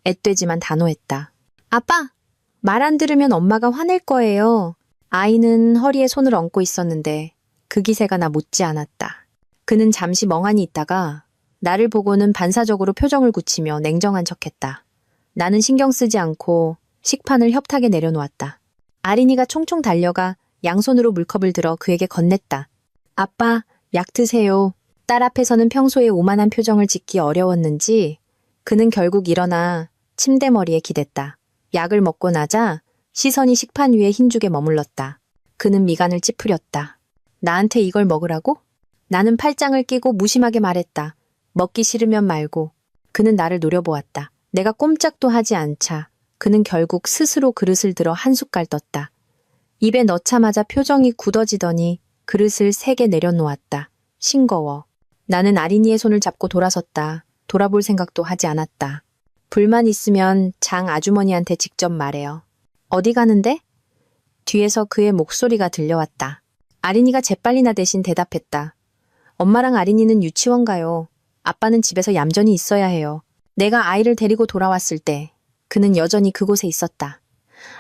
앳되지만 단호했다. 아빠! 말 안 들으면 엄마가 화낼 거예요. 아이는 허리에 손을 얹고 있었는데 그 기세가 나 못지 않았다. 그는 잠시 멍하니 있다가 나를 보고는 반사적으로 표정을 굳히며 냉정한 척했다. 나는 신경 쓰지 않고 식판을 협탁에 내려놓았다. 아린이가 총총 달려가 양손으로 물컵을 들어 그에게 건넸다. 아빠, 약 드세요. 딸 앞에서는 평소에 오만한 표정을 짓기 어려웠는지 그는 결국 일어나 침대머리에 기댔다. 약을 먹고 나자 시선이 식판 위에 흰죽에 머물렀다. 그는 미간을 찌푸렸다. 나한테 이걸 먹으라고? 나는 팔짱을 끼고 무심하게 말했다. 먹기 싫으면 말고. 그는 나를 노려보았다. 내가 꼼짝도 하지 않자 그는 결국 스스로 그릇을 들어 한 숟갈 떴다. 입에 넣자마자 표정이 굳어지더니 그릇을 3개 내려놓았다. 싱거워. 나는 아린이의 손을 잡고 돌아섰다. 돌아볼 생각도 하지 않았다. 불만 있으면 장 아주머니한테 직접 말해요. 어디 가는데? 뒤에서 그의 목소리가 들려왔다. 아린이가 재빨리나 대신 대답했다. 엄마랑 아린이는 유치원 가요. 아빠는 집에서 얌전히 있어야 해요. 내가 아이를 데리고 돌아왔을 때 그는 여전히 그곳에 있었다.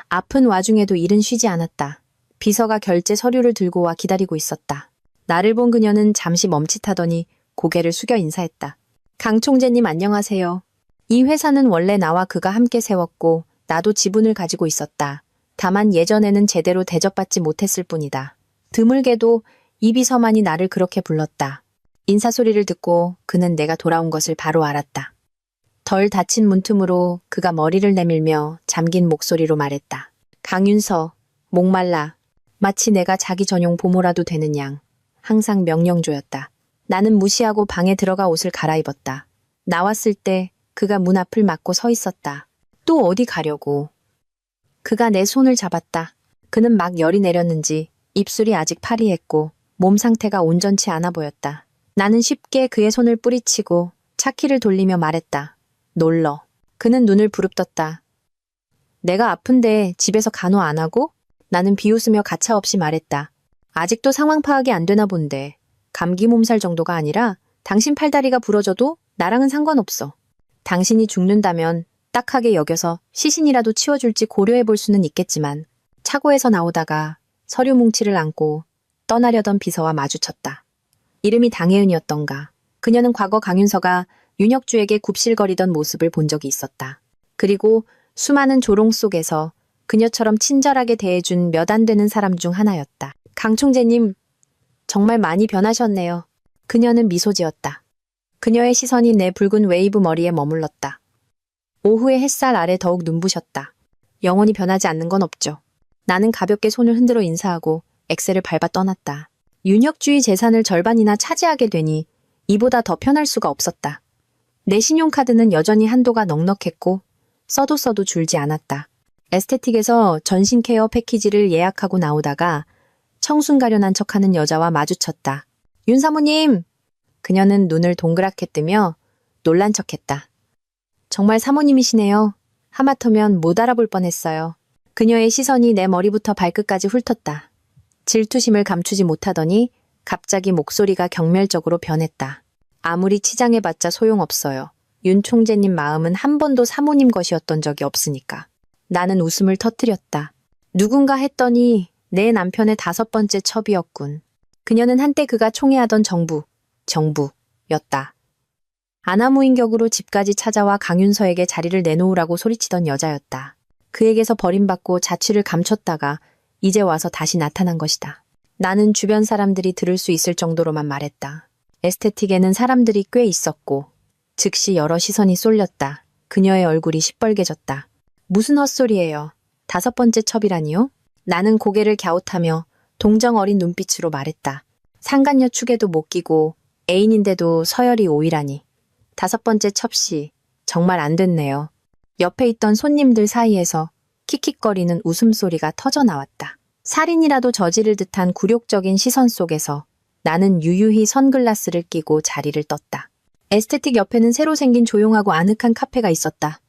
아픈 와중에도 일은 쉬지 않았다. 비서가 결제 서류를 들고 와 기다리고 있었다. 나를 본 그녀는 잠시 멈칫하더니 고개를 숙여 인사했다. 강 총재님 안녕하세요. 이 회사는 원래 나와 그가 함께 세웠고 나도 지분을 가지고 있었다. 다만 예전에는 제대로 대접받지 못했을 뿐이다. 드물게도 이 비서만이 나를 그렇게 불렀다. 인사소리를 듣고 그는 내가 돌아온 것을 바로 알았다. 덜 다친 문틈으로 그가 머리를 내밀며 잠긴 목소리로 말했다. 강윤서, 목말라. 마치 내가 자기 전용 보모라도 되는 양. 항상 명령조였다. 나는 무시하고 방에 들어가 옷을 갈아입었다. 나왔을 때 그가 문 앞을 막고 서 있었다. 또 어디 가려고. 그가 내 손을 잡았다. 그는 막 열이 내렸는지 입술이 아직 파리했고 몸 상태가 온전치 않아 보였다. 나는 쉽게 그의 손을 뿌리치고 차키를 돌리며 말했다. 놀러. 그는 눈을 부릅떴다. 내가 아픈데 집에서 간호 안 하고? 나는 비웃으며 가차없이 말했다. 아직도 상황 파악이 안 되나 본데. 감기 몸살 정도가 아니라 당신 팔다리가 부러져도 나랑은 상관없어. 당신이 죽는다면 딱하게 여겨서 시신이라도 치워줄지 고려해 볼 수는 있겠지만 차고에서 나오다가 서류 뭉치를 안고 떠나려던 비서와 마주쳤다. 이름이 당혜은이었던가. 그녀는 과거 강윤서가 윤혁주에게 굽실거리던 모습을 본 적이 있었다. 그리고 수많은 조롱 속에서 그녀처럼 친절하게 대해준 몇 안 되는 사람 중 하나였다. 강 총재님, 정말 많이 변하셨네요. 그녀는 미소 지었다. 그녀의 시선이 내 붉은 웨이브 머리에 머물렀다. 오후의 햇살 아래 더욱 눈부셨다. 영원히 변하지 않는 건 없죠. 나는 가볍게 손을 흔들어 인사하고 엑셀을 밟아 떠났다. 윤혁주의 재산을 절반이나 차지하게 되니 이보다 더 편할 수가 없었다. 내 신용카드는 여전히 한도가 넉넉했고 써도 줄지 않았다. 에스테틱에서 전신 케어 패키지를 예약하고 나오다가 청순 가련한 척하는 여자와 마주쳤다. 윤 사모님! 그녀는 눈을 동그랗게 뜨며 놀란 척했다. 정말 사모님이시네요. 하마터면 못 알아볼 뻔했어요. 그녀의 시선이 내 머리부터 발끝까지 훑었다. 질투심을 감추지 못하더니 갑자기 목소리가 경멸적으로 변했다. 아무리 치장해봤자 소용없어요. 윤 총재님 마음은 한 번도 사모님 것이었던 적이 없으니까. 나는 웃음을 터뜨렸다. 누군가 했더니 내 남편의 5번째 첩이었군. 그녀는 한때 그가 총애하던 정부였다. 아나무인 격으로 집까지 찾아와 강윤서에게 자리를 내놓으라고 소리치던 여자였다. 그에게서 버림받고 자취를 감췄다가 이제 와서 다시 나타난 것이다. 나는 주변 사람들이 들을 수 있을 정도로만 말했다. 에스테틱에는 사람들이 꽤 있었고 즉시 여러 시선이 쏠렸다. 그녀의 얼굴이 시뻘개졌다. 무슨 헛소리예요. 5번째 첩이라니요? 나는 고개를 갸웃하며 동정 어린 눈빛으로 말했다. 상간녀 축에도 못 끼고 애인인데도 서열이 5위라니. 5번째 첩씨, 정말 안 됐네요. 옆에 있던 손님들 사이에서 킥킥거리는 웃음소리가 터져나왔다. 살인이라도 저지를 듯한 굴욕적인 시선 속에서 나는 유유히 선글라스를 끼고 자리를 떴다. 에스테틱 옆에는 새로 생긴 조용하고 아늑한 카페가 있었다.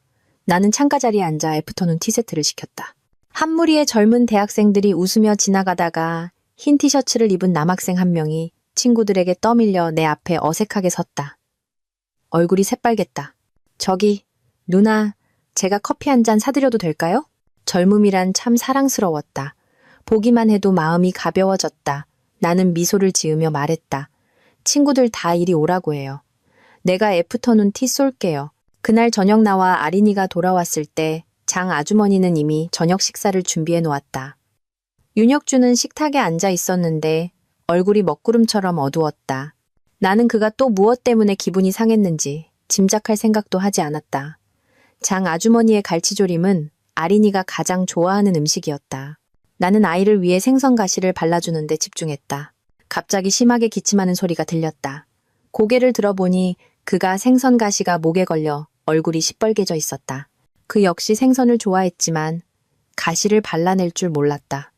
나는 창가 자리에 앉아 애프터눈 티세트를 시켰다. 한 무리의 젊은 대학생들이 웃으며 지나가다가 흰 티셔츠를 입은 남학생 한 명이 친구들에게 떠밀려 내 앞에 어색하게 섰다. 얼굴이 새빨갰다. 저기, 누나, 제가 커피 한 잔 사드려도 될까요? 젊음이란 참 사랑스러웠다. 보기만 해도 마음이 가벼워졌다. 나는 미소를 지으며 말했다. 친구들 다 이리 오라고 해요. 내가 애프터눈 티 쏠게요. 그날 저녁 나와 아린이가 돌아왔을 때 장 아주머니는 이미 저녁 식사를 준비해 놓았다. 윤혁주는 식탁에 앉아 있었는데 얼굴이 먹구름처럼 어두웠다. 나는 그가 또 무엇 때문에 기분이 상했는지 짐작할 생각도 하지 않았다. 장 아주머니의 갈치조림은 아린이가 가장 좋아하는 음식이었다. 나는 아이를 위해 생선가시를 발라주는데 집중했다. 갑자기 심하게 기침하는 소리가 들렸다. 고개를 들어보니 그가 생선가시가 목에 걸려 얼굴이 시뻘개져 있었다. 그 역시 생선을 좋아했지만 가시를 발라낼 줄 몰랐다.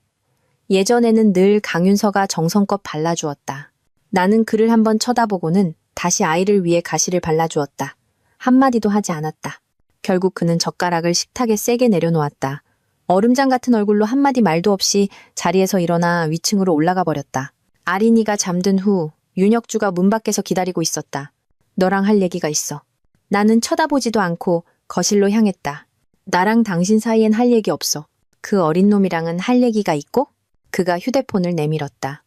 예전에는 늘 강윤서가 정성껏 발라주었다. 나는 그를 한번 쳐다보고는 다시 아이를 위해 가시를 발라주었다. 한마디도 하지 않았다. 결국 그는 젓가락을 식탁에 세게 내려놓았다. 얼음장 같은 얼굴로 한마디 말도 없이 자리에서 일어나 위층으로 올라가 버렸다. 아린이가 잠든 후 윤혁주가 문 밖에서 기다리고 있었다. 너랑 할 얘기가 있어. 나는 쳐다보지도 않고 거실로 향했다. 나랑 당신 사이엔 할 얘기 없어. 그 어린 놈이랑은 할 얘기가 있고? 그가 휴대폰을 내밀었다.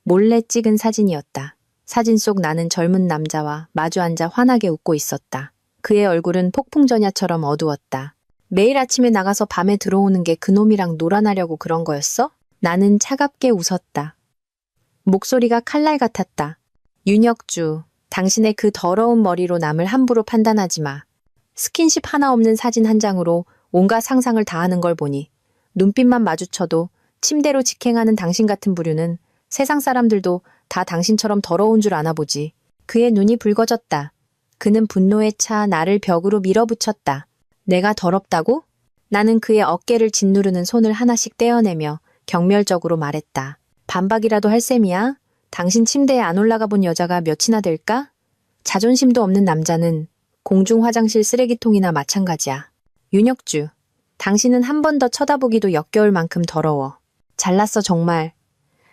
몰래 찍은 사진이었다. 사진 속 나는 젊은 남자와 마주 앉아 환하게 웃고 있었다. 그의 얼굴은 폭풍전야처럼 어두웠다. 매일 아침에 나가서 밤에 들어오는 게 그놈이랑 놀아나려고 그런 거였어? 나는 차갑게 웃었다. 목소리가 칼날 같았다. 윤혁주, 당신의 그 더러운 머리로 남을 함부로 판단하지 마. 스킨십 하나 없는 사진 한 장으로 온갖 상상을 다 하는 걸 보니 눈빛만 마주쳐도 침대로 직행하는 당신 같은 부류는 세상 사람들도 다 당신처럼 더러운 줄 아나 보지. 그의 눈이 붉어졌다. 그는 분노에 차 나를 벽으로 밀어붙였다. 내가 더럽다고? 나는 그의 어깨를 짓누르는 손을 하나씩 떼어내며 경멸적으로 말했다. 반박이라도 할 셈이야? 당신 침대에 안 올라가 본 여자가 몇이나 될까? 자존심도 없는 남자는 공중 화장실 쓰레기통이나 마찬가지야. 윤혁주, 당신은 한 번 더 쳐다보기도 역겨울 만큼 더러워. 잘났어 정말.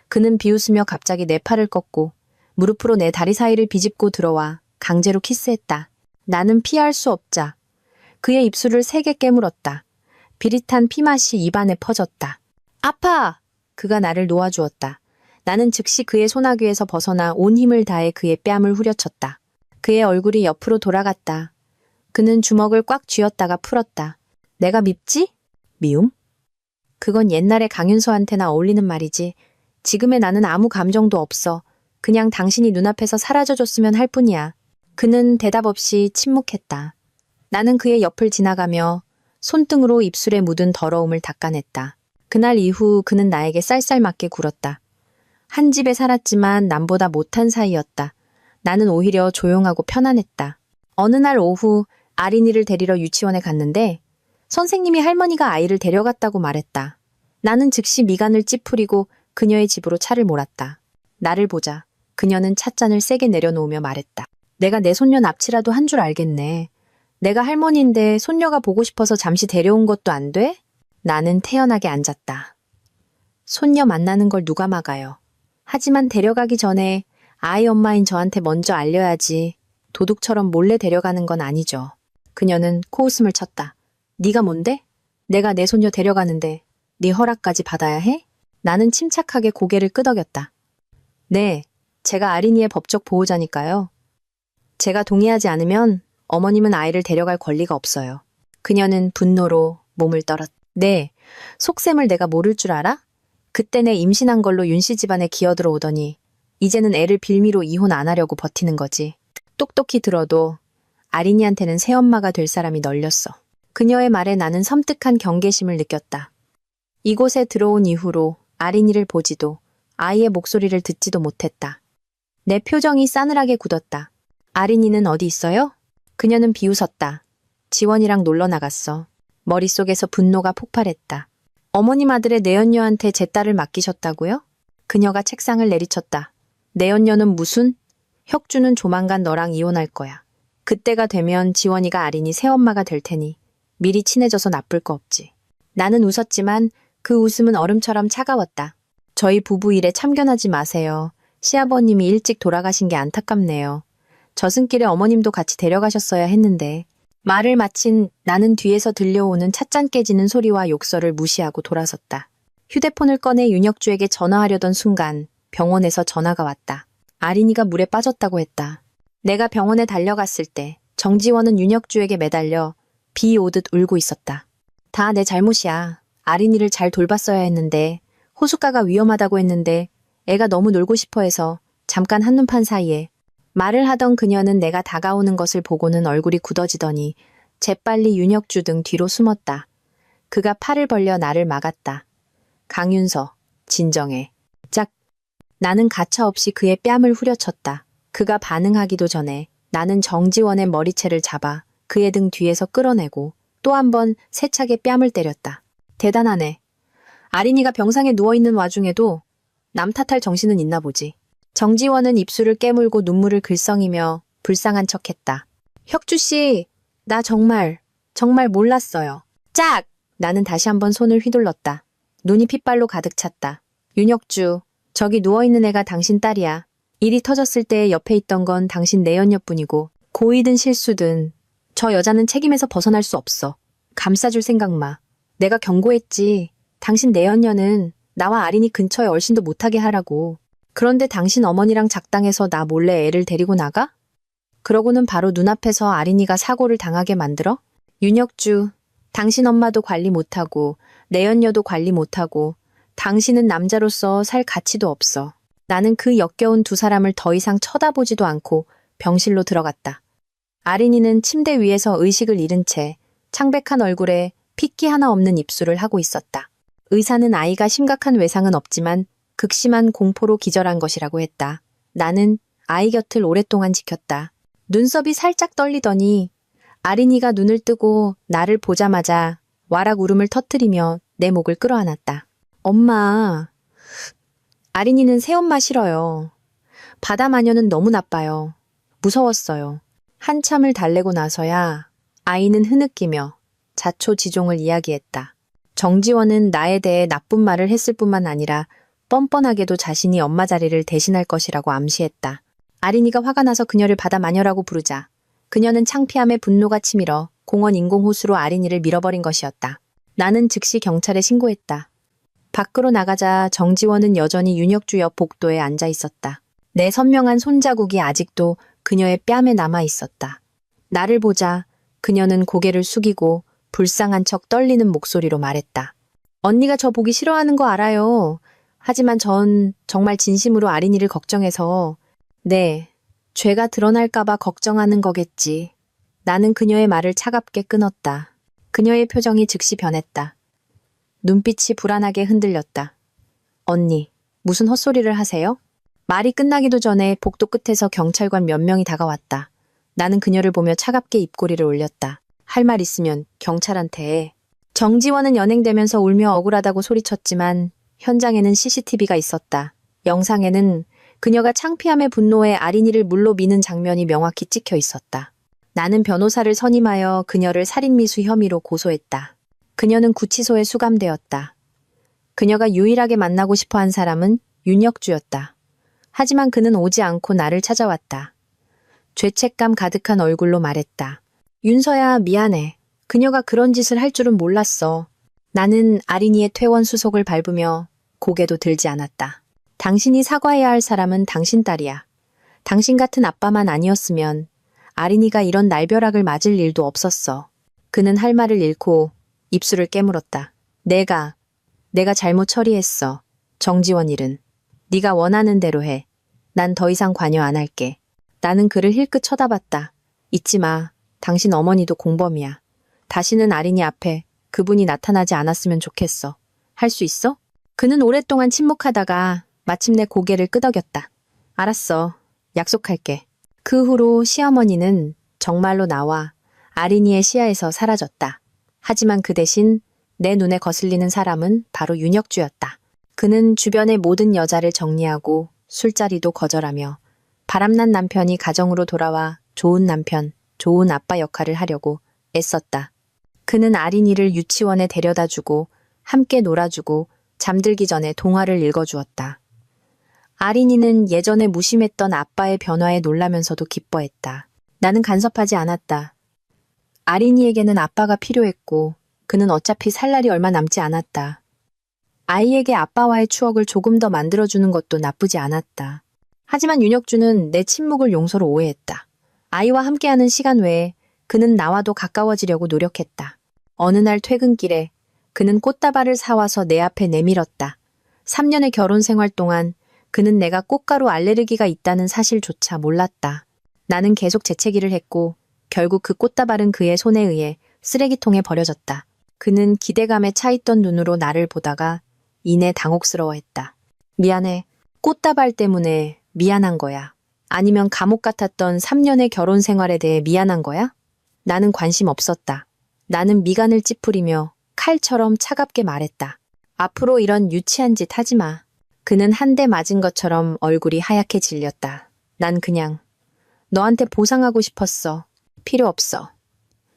그는 비웃으며 갑자기 내 팔을 꺾고 무릎으로 내 다리 사이를 비집고 들어와 강제로 키스했다. 나는 피할 수 없자 그의 입술을 세게 깨물었다. 비릿한 피맛이 입안에 퍼졌다. 아파! 그가 나를 놓아주었다. 나는 즉시 그의 소나귀에서 벗어나 온 힘을 다해 그의 뺨을 후려쳤다. 그의 얼굴이 옆으로 돌아갔다. 그는 주먹을 꽉 쥐었다가 풀었다. 내가 밉지? 미움? 그건 옛날에 강윤서한테나 어울리는 말이지. 지금의 나는 아무 감정도 없어. 그냥 당신이 눈앞에서 사라져줬으면 할 뿐이야. 그는 대답 없이 침묵했다. 나는 그의 옆을 지나가며 손등으로 입술에 묻은 더러움을 닦아냈다. 그날 이후 그는 나에게 쌀쌀맞게 굴었다. 한 집에 살았지만 남보다 못한 사이였다. 나는 오히려 조용하고 편안했다. 어느 날 오후 아린이를 데리러 유치원에 갔는데 선생님이 할머니가 아이를 데려갔다고 말했다. 나는 즉시 미간을 찌푸리고 그녀의 집으로 차를 몰았다. 나를 보자 그녀는 찻잔을 세게 내려놓으며 말했다. 내가 내 손녀 납치라도 한 줄 알겠네. 내가 할머니인데 손녀가 보고 싶어서 잠시 데려온 것도 안 돼? 나는 태연하게 앉았다. 손녀 만나는 걸 누가 막아요. 하지만 데려가기 전에 아이 엄마인 저한테 먼저 알려야지. 도둑처럼 몰래 데려가는 건 아니죠. 그녀는 코웃음을 쳤다. 네가 뭔데? 내가 내 손녀 데려가는데 네 허락까지 받아야 해? 나는 침착하게 고개를 끄덕였다. 네, 제가 아린이의 법적 보호자니까요. 제가 동의하지 않으면 어머님은 아이를 데려갈 권리가 없어요. 그녀는 분노로 몸을 떨었다. 네, 속셈을 내가 모를 줄 알아? 그때 내 임신한 걸로 윤씨 집안에 기어들어오더니 이제는 애를 빌미로 이혼 안 하려고 버티는 거지. 똑똑히 들어도 아린이한테는 새엄마가 될 사람이 널렸어. 그녀의 말에 나는 섬뜩한 경계심을 느꼈다. 이곳에 들어온 이후로 아린이를 보지도 아이의 목소리를 듣지도 못했다. 내 표정이 싸늘하게 굳었다. 아린이는 어디 있어요? 그녀는 비웃었다. 지원이랑 놀러 나갔어. 머릿속에서 분노가 폭발했다. 어머님 아들의 내연녀한테 제 딸을 맡기셨다고요? 그녀가 책상을 내리쳤다. 내연녀는 무슨? 혁주는 조만간 너랑 이혼할 거야. 그때가 되면 지원이가 아린이 새엄마가 될 테니 미리 친해져서 나쁠 거 없지. 나는 웃었지만 그 웃음은 얼음처럼 차가웠다. 저희 부부 일에 참견하지 마세요. 시아버님이 일찍 돌아가신 게 안타깝네요. 저승길에 어머님도 같이 데려가셨어야 했는데. 말을 마친 나는 뒤에서 들려오는 찻잔 깨지는 소리와 욕설을 무시하고 돌아섰다. 휴대폰을 꺼내 윤혁주에게 전화하려던 순간 병원에서 전화가 왔다. 아린이가 물에 빠졌다고 했다. 내가 병원에 달려갔을 때 정지원은 윤혁주에게 매달려 비 오듯 울고 있었다. 다 내 잘못이야. 아린이를 잘 돌봤어야 했는데 호숫가가 위험하다고 했는데 애가 너무 놀고 싶어 해서 잠깐 한눈판 사이에. 말을 하던 그녀는 내가 다가오는 것을 보고는 얼굴이 굳어지더니 재빨리 윤혁주 등 뒤로 숨었다. 그가 팔을 벌려 나를 막았다. 강윤서, 진정해. 짝. 나는 가차없이 그의 뺨을 후려쳤다. 그가 반응하기도 전에 나는 정지원의 머리채를 잡아 그의 등 뒤에서 끌어내고 또 한 번 세차게 뺨을 때렸다. 대단하네. 아린이가 병상에 누워있는 와중에도 남 탓할 정신은 있나 보지. 정지원은 입술을 깨물고 눈물을 글썽이며 불쌍한 척했다. 혁주씨, 나 정말 몰랐어요. 짝! 나는 다시 한번 손을 휘둘렀다. 눈이 핏발로 가득 찼다. 윤혁주, 저기 누워있는 애가 당신 딸이야. 일이 터졌을 때 옆에 있던 건 당신 내연녀뿐이고 고의든 실수든 저 여자는 책임에서 벗어날 수 없어. 감싸줄 생각 마. 내가 경고했지. 당신 내연녀는 나와 아린이 근처에 얼씬도 못하게 하라고. 그런데 당신 어머니랑 작당해서 나 몰래 애를 데리고 나가? 그러고는 바로 눈앞에서 아린이가 사고를 당하게 만들어? 윤혁주, 당신 엄마도 관리 못하고 내연녀도 관리 못하고 당신은 남자로서 살 가치도 없어. 나는 그 역겨운 두 사람을 더 이상 쳐다보지도 않고 병실로 들어갔다. 아린이는 침대 위에서 의식을 잃은 채 창백한 얼굴에 핏기 하나 없는 입술을 하고 있었다. 의사는 아이가 심각한 외상은 없지만 극심한 공포로 기절한 것이라고 했다. 나는 아이 곁을 오랫동안 지켰다. 눈썹이 살짝 떨리더니 아린이가 눈을 뜨고 나를 보자마자 와락 울음을 터뜨리며 내 목을 끌어안았다. 엄마, 아린이는 새엄마 싫어요. 바다 마녀는 너무 나빠요. 무서웠어요. 한참을 달래고 나서야 아이는 흐느끼며 자초지종을 이야기했다. 정지원은 나에 대해 나쁜 말을 했을 뿐만 아니라 뻔뻔하게도 자신이 엄마 자리를 대신할 것이라고 암시했다. 아린이가 화가 나서 그녀를 받아 마녀라고 부르자 그녀는 창피함에 분노가 치밀어 공원 인공호수로 아린이를 밀어버린 것이었다. 나는 즉시 경찰에 신고했다. 밖으로 나가자 정지원은 여전히 윤혁주 옆 복도에 앉아 있었다. 내 선명한 손자국이 아직도 그녀의 뺨에 남아 있었다. 나를 보자 그녀는 고개를 숙이고 불쌍한 척 떨리는 목소리로 말했다. 언니가 저 보기 싫어하는 거 알아요. 하지만 전 정말 진심으로 아린이를 걱정해서 네, 죄가 드러날까봐 걱정하는 거겠지. 나는 그녀의 말을 차갑게 끊었다. 그녀의 표정이 즉시 변했다. 눈빛이 불안하게 흔들렸다. 언니, 무슨 헛소리를 하세요? 말이 끝나기도 전에 복도 끝에서 경찰관 몇 명이 다가왔다. 나는 그녀를 보며 차갑게 입꼬리를 올렸다. 할 말 있으면 경찰한테 해. 정지원은 연행되면서 울며 억울하다고 소리쳤지만 현장에는 CCTV가 있었다. 영상에는 그녀가 창피함에 분노해 아린이를 물로 미는 장면이 명확히 찍혀 있었다. 나는 변호사를 선임하여 그녀를 살인미수 혐의로 고소했다. 그녀는 구치소에 수감되었다. 그녀가 유일하게 만나고 싶어 한 사람은 윤혁주였다. 하지만 그는 오지 않고 나를 찾아왔다. 죄책감 가득한 얼굴로 말했다. 윤서야, 미안해. 그녀가 그런 짓을 할 줄은 몰랐어. 나는 아린이의 퇴원 수속을 밟으며 고개도 들지 않았다. 당신이 사과해야 할 사람은 당신 딸이야. 당신 같은 아빠만 아니었으면 아린이가 이런 날벼락을 맞을 일도 없었어. 그는 할 말을 잃고 입술을 깨물었다. 내가 잘못 처리했어. 정지원 일은. 네가 원하는 대로 해. 난 더 이상 관여 안 할게. 나는 그를 힐끗 쳐다봤다. 잊지 마. 당신 어머니도 공범이야. 다시는 아린이 앞에 그분이 나타나지 않았으면 좋겠어. 할 수 있어? 그는 오랫동안 침묵하다가 마침내 고개를 끄덕였다. 알았어. 약속할게. 그 후로 시어머니는 정말로 나와 아린이의 시야에서 사라졌다. 하지만 그 대신 내 눈에 거슬리는 사람은 바로 윤혁주였다. 그는 주변의 모든 여자를 정리하고 술자리도 거절하며 바람난 남편이 가정으로 돌아와 좋은 남편, 좋은 아빠 역할을 하려고 애썼다. 그는 아린이를 유치원에 데려다주고 함께 놀아주고 잠들기 전에 동화를 읽어주었다. 아린이는 예전에 무심했던 아빠의 변화에 놀라면서도 기뻐했다. 나는 간섭하지 않았다. 아린이에게는 아빠가 필요했고 그는 어차피 살 날이 얼마 남지 않았다. 아이에게 아빠와의 추억을 조금 더 만들어주는 것도 나쁘지 않았다. 하지만 윤혁주는 내 침묵을 용서로 오해했다. 아이와 함께하는 시간 외에 그는 나와도 가까워지려고 노력했다. 어느 날 퇴근길에 그는 꽃다발을 사와서 내 앞에 내밀었다. 3년의 결혼 생활 동안 그는 내가 꽃가루 알레르기가 있다는 사실조차 몰랐다. 나는 계속 재채기를 했고 결국 그 꽃다발은 그의 손에 의해 쓰레기통에 버려졌다. 그는 기대감에 차있던 눈으로 나를 보다가 이내 당혹스러워했다. 미안해. 꽃다발 때문에 미안한 거야. 아니면 감옥 같았던 3년의 결혼 생활에 대해 미안한 거야? 나는 관심 없었다. 나는 미간을 찌푸리며 칼처럼 차갑게 말했다. 앞으로 이런 유치한 짓 하지 마. 그는 한 대 맞은 것처럼 얼굴이 하얗게 질렸다. 난 그냥 너한테 보상하고 싶었어. 필요 없어.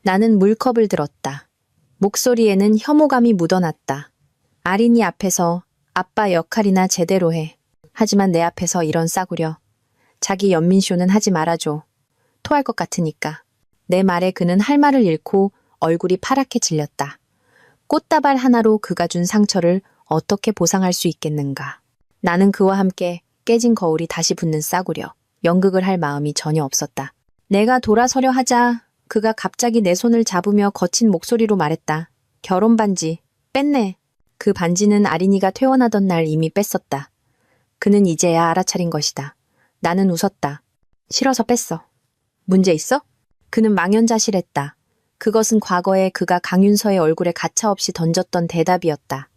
나는 물컵을 들었다. 목소리에는 혐오감이 묻어났다. 아린이 앞에서 아빠 역할이나 제대로 해. 하지만 내 앞에서 이런 싸구려. 자기 연민쇼는 하지 말아줘. 토할 것 같으니까. 내 말에 그는 할 말을 잃고 얼굴이 파랗게 질렸다. 꽃다발 하나로 그가 준 상처를 어떻게 보상할 수 있겠는가. 나는 그와 함께 깨진 거울이 다시 붙는 싸구려. 연극을 할 마음이 전혀 없었다. 내가 돌아서려 하자 그가 갑자기 내 손을 잡으며 거친 목소리로 말했다. 결혼 반지 뺐네. 그 반지는 아린이가 퇴원하던 날 이미 뺐었다. 그는 이제야 알아차린 것이다. 나는 웃었다. 싫어서 뺐어. 문제 있어? 그는 망연자실했다. 그것은 과거에 그가 강윤서의 얼굴에 가차없이 던졌던 대답이었다.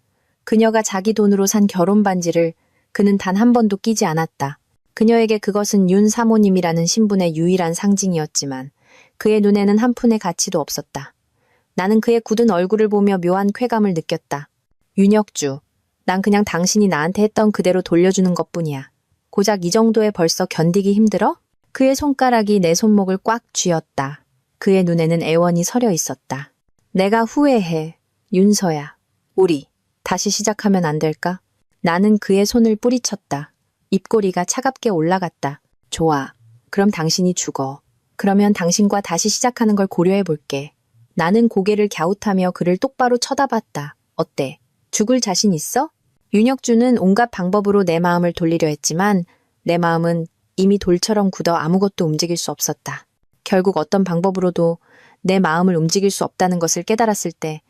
그녀가 자기 돈으로 산 결혼 반지를 그는 단 한 번도 끼지 않았다. 그녀에게 그것은 윤 사모님이라는 신분의 유일한 상징이었지만 그의 눈에는 한 푼의 가치도 없었다. 나는 그의 굳은 얼굴을 보며 묘한 쾌감을 느꼈다. 윤혁주, 난 그냥 당신이 나한테 했던 그대로 돌려주는 것뿐이야. 고작 이 정도에 벌써 견디기 힘들어? 그의 손가락이 내 손목을 꽉 쥐었다. 그의 눈에는 애원이 서려 있었다. 내가 후회해. 윤서야. 우리 다시 시작하면 안 될까? 나는 그의 손을 뿌리쳤다. 입꼬리가 차갑게 올라갔다. 좋아. 그럼 당신이 죽어. 그러면 당신과 다시 시작하는 걸 고려해 볼게. 나는 고개를 갸웃하며 그를 똑바로 쳐다봤다. 어때? 죽을 자신 있어? 윤혁주는 온갖 방법으로 내 마음을 돌리려 했지만 내 마음은 이미 돌처럼 굳어 아무것도 움직일 수 없었다. 결국 어떤 방법으로도 내 마음을 움직일 수 없다는 것을 깨달았을 때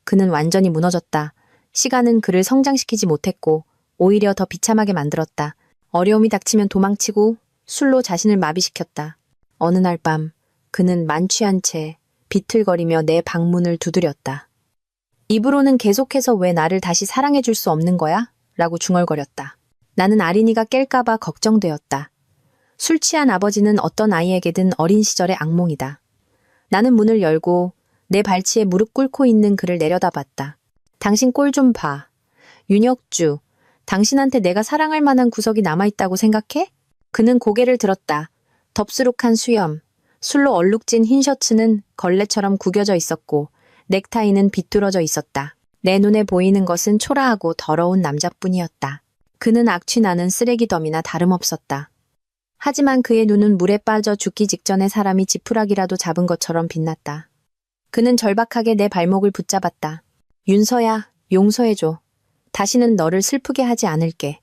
그는 완전히 무너졌다. 시간은 그를 성장시키지 못했고 오히려 더 비참하게 만들었다. 어려움이 닥치면 도망치고 술로 자신을 마비시켰다. 어느 날 밤 그는 만취한 채 비틀거리며 내 방문을 두드렸다. 입으로는 계속해서 왜 나를 다시 사랑해 줄 수 없는 거야? 라고 중얼거렸다. 나는 아린이가 깰까봐 걱정되었다. 술 취한 아버지는 어떤 아이에게든 어린 시절의 악몽이다. 나는 문을 열고 내 발치에 무릎 꿇고 있는 그를 내려다봤다. 당신 꼴 좀 봐. 윤혁주, 당신한테 내가 사랑할 만한 구석이 남아있다고 생각해? 그는 고개를 들었다. 덥수룩한 수염, 술로 얼룩진 흰 셔츠는 걸레처럼 구겨져 있었고 넥타이는 비뚤어져 있었다. 내 눈에 보이는 것은 초라하고 더러운 남자뿐이었다. 그는 악취나는 쓰레기더미나 다름없었다. 하지만 그의 눈은 물에 빠져 죽기 직전에 사람이 지푸라기라도 잡은 것처럼 빛났다. 그는 절박하게 내 발목을 붙잡았다. 윤서야, 용서해줘. 다시는 너를 슬프게 하지 않을게.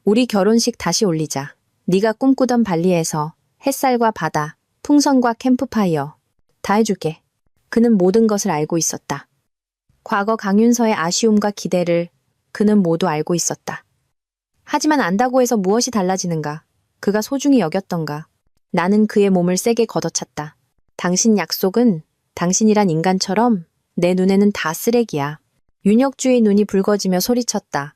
우리 결혼식 다시 올리자. 네가 꿈꾸던 발리에서 햇살과 바다, 풍선과 캠프파이어 다 해줄게. 그는 모든 것을 알고 있었다. 과거 강윤서의 아쉬움과 기대를 그는 모두 알고 있었다. 하지만 안다고 해서 무엇이 달라지는가? 그가 소중히 여겼던가? 나는 그의 몸을 세게 걷어찼다. 당신 약속은 당신이란 인간처럼 내 눈에는 다 쓰레기야. 윤혁주의 눈이 붉어지며 소리쳤다.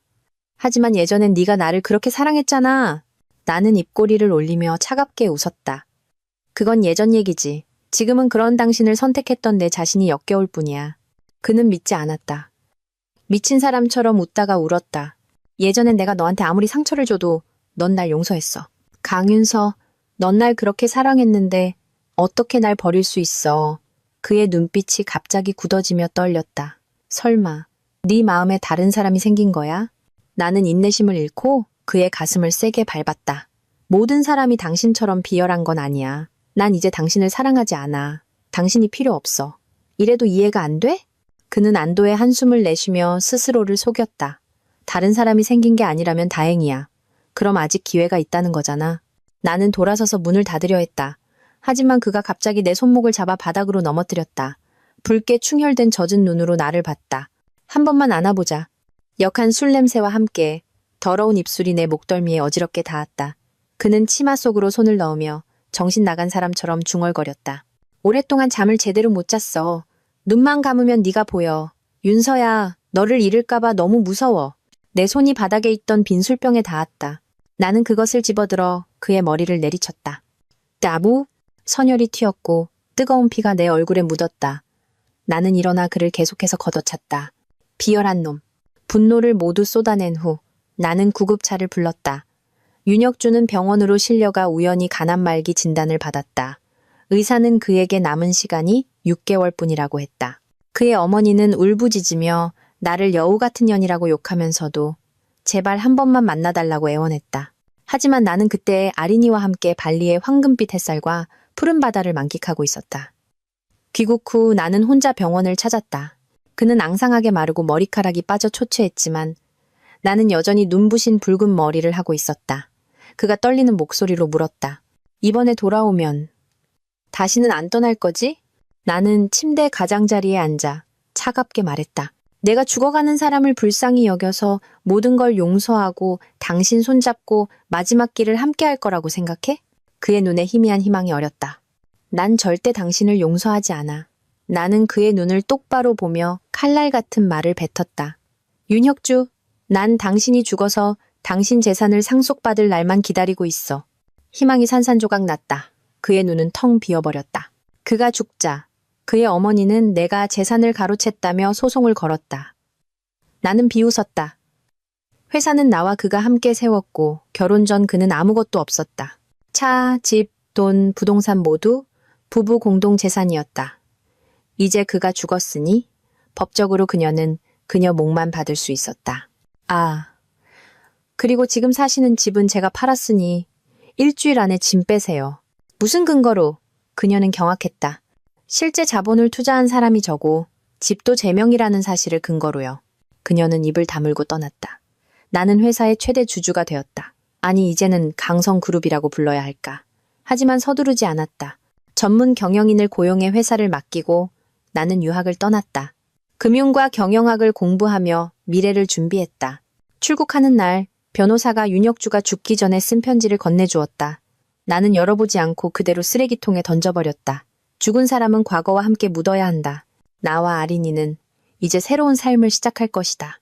하지만 예전엔 네가 나를 그렇게 사랑했잖아. 나는 입꼬리를 올리며 차갑게 웃었다. 그건 예전 얘기지. 지금은 그런 당신을 선택했던 내 자신이 역겨울 뿐이야. 그는 믿지 않았다. 미친 사람처럼 웃다가 울었다. 예전엔 내가 너한테 아무리 상처를 줘도 넌 날 용서했어. 강윤서, 넌 날 그렇게 사랑했는데 어떻게 날 버릴 수 있어. 그의 눈빛이 갑자기 굳어지며 떨렸다. 설마 네 마음에 다른 사람이 생긴 거야? 나는 인내심을 잃고 그의 가슴을 세게 밟았다. 모든 사람이 당신처럼 비열한 건 아니야. 난 이제 당신을 사랑하지 않아. 당신이 필요 없어. 이래도 이해가 안 돼? 그는 안도의 한숨을 내쉬며 스스로를 속였다. 다른 사람이 생긴 게 아니라면 다행이야. 그럼 아직 기회가 있다는 거잖아. 나는 돌아서서 문을 닫으려 했다. 하지만 그가 갑자기 내 손목을 잡아 바닥으로 넘어뜨렸다. 붉게 충혈된 젖은 눈으로 나를 봤다. 한 번만 안아보자. 역한 술 냄새와 함께 더러운 입술이 내 목덜미에 어지럽게 닿았다. 그는 치마 속으로 손을 넣으며 정신 나간 사람처럼 중얼거렸다. 오랫동안 잠을 제대로 못 잤어. 눈만 감으면 네가 보여. 윤서야, 너를 잃을까봐 너무 무서워. 내 손이 바닥에 있던 빈 술병에 닿았다. 나는 그것을 집어들어 그의 머리를 내리쳤다. 따부! 선혈이 튀었고 뜨거운 피가 내 얼굴에 묻었다. 나는 일어나 그를 계속해서 걷어찼다. 비열한 놈. 분노를 모두 쏟아낸 후 나는 구급차를 불렀다. 윤혁주는 병원으로 실려가 우연히 간암말기 진단을 받았다. 의사는 그에게 남은 시간이 6개월뿐이라고 했다. 그의 어머니는 울부짖으며 나를 여우 같은 년이라고 욕하면서도 제발 한 번만 만나달라고 애원했다. 하지만 나는 그때 아린이와 함께 발리의 황금빛 햇살과 푸른 바다를 만끽하고 있었다. 귀국 후 나는 혼자 병원을 찾았다. 그는 앙상하게 마르고 머리카락이 빠져 초췌했지만 나는 여전히 눈부신 붉은 머리를 하고 있었다. 그가 떨리는 목소리로 물었다. 이번에 돌아오면 다시는 안 떠날 거지? 나는 침대 가장자리에 앉아 차갑게 말했다. 내가 죽어가는 사람을 불쌍히 여겨서 모든 걸 용서하고 당신 손잡고 마지막 길을 함께 할 거라고 생각해? 그의 눈에 희미한 희망이 어렸다. 난 절대 당신을 용서하지 않아. 나는 그의 눈을 똑바로 보며 칼날 같은 말을 뱉었다. 윤혁주, 난 당신이 죽어서 당신 재산을 상속받을 날만 기다리고 있어. 희망이 산산조각 났다. 그의 눈은 텅 비어버렸다. 그가 죽자 그의 어머니는 내가 재산을 가로챘다며 소송을 걸었다. 나는 비웃었다. 회사는 나와 그가 함께 세웠고 결혼 전 그는 아무것도 없었다. 차, 집, 돈, 부동산 모두 부부 공동 재산이었다. 이제 그가 죽었으니 법적으로 그녀는 그녀 몫만 받을 수 있었다. 아, 그리고 지금 사시는 집은 제가 팔았으니 일주일 안에 짐 빼세요. 무슨 근거로? 그녀는 경악했다. 실제 자본을 투자한 사람이 저고 집도 제 명이라는 사실을 근거로요. 그녀는 입을 다물고 떠났다. 나는 회사의 최대 주주가 되었다. 아니, 이제는 강성그룹이라고 불러야 할까. 하지만 서두르지 않았다. 전문 경영인을 고용해 회사를 맡기고 나는 유학을 떠났다. 금융과 경영학을 공부하며 미래를 준비했다. 출국하는 날 변호사가 윤혁주가 죽기 전에 쓴 편지를 건네주었다. 나는 열어보지 않고 그대로 쓰레기통에 던져버렸다. 죽은 사람은 과거와 함께 묻어야 한다. 나와 아린이는 이제 새로운 삶을 시작할 것이다.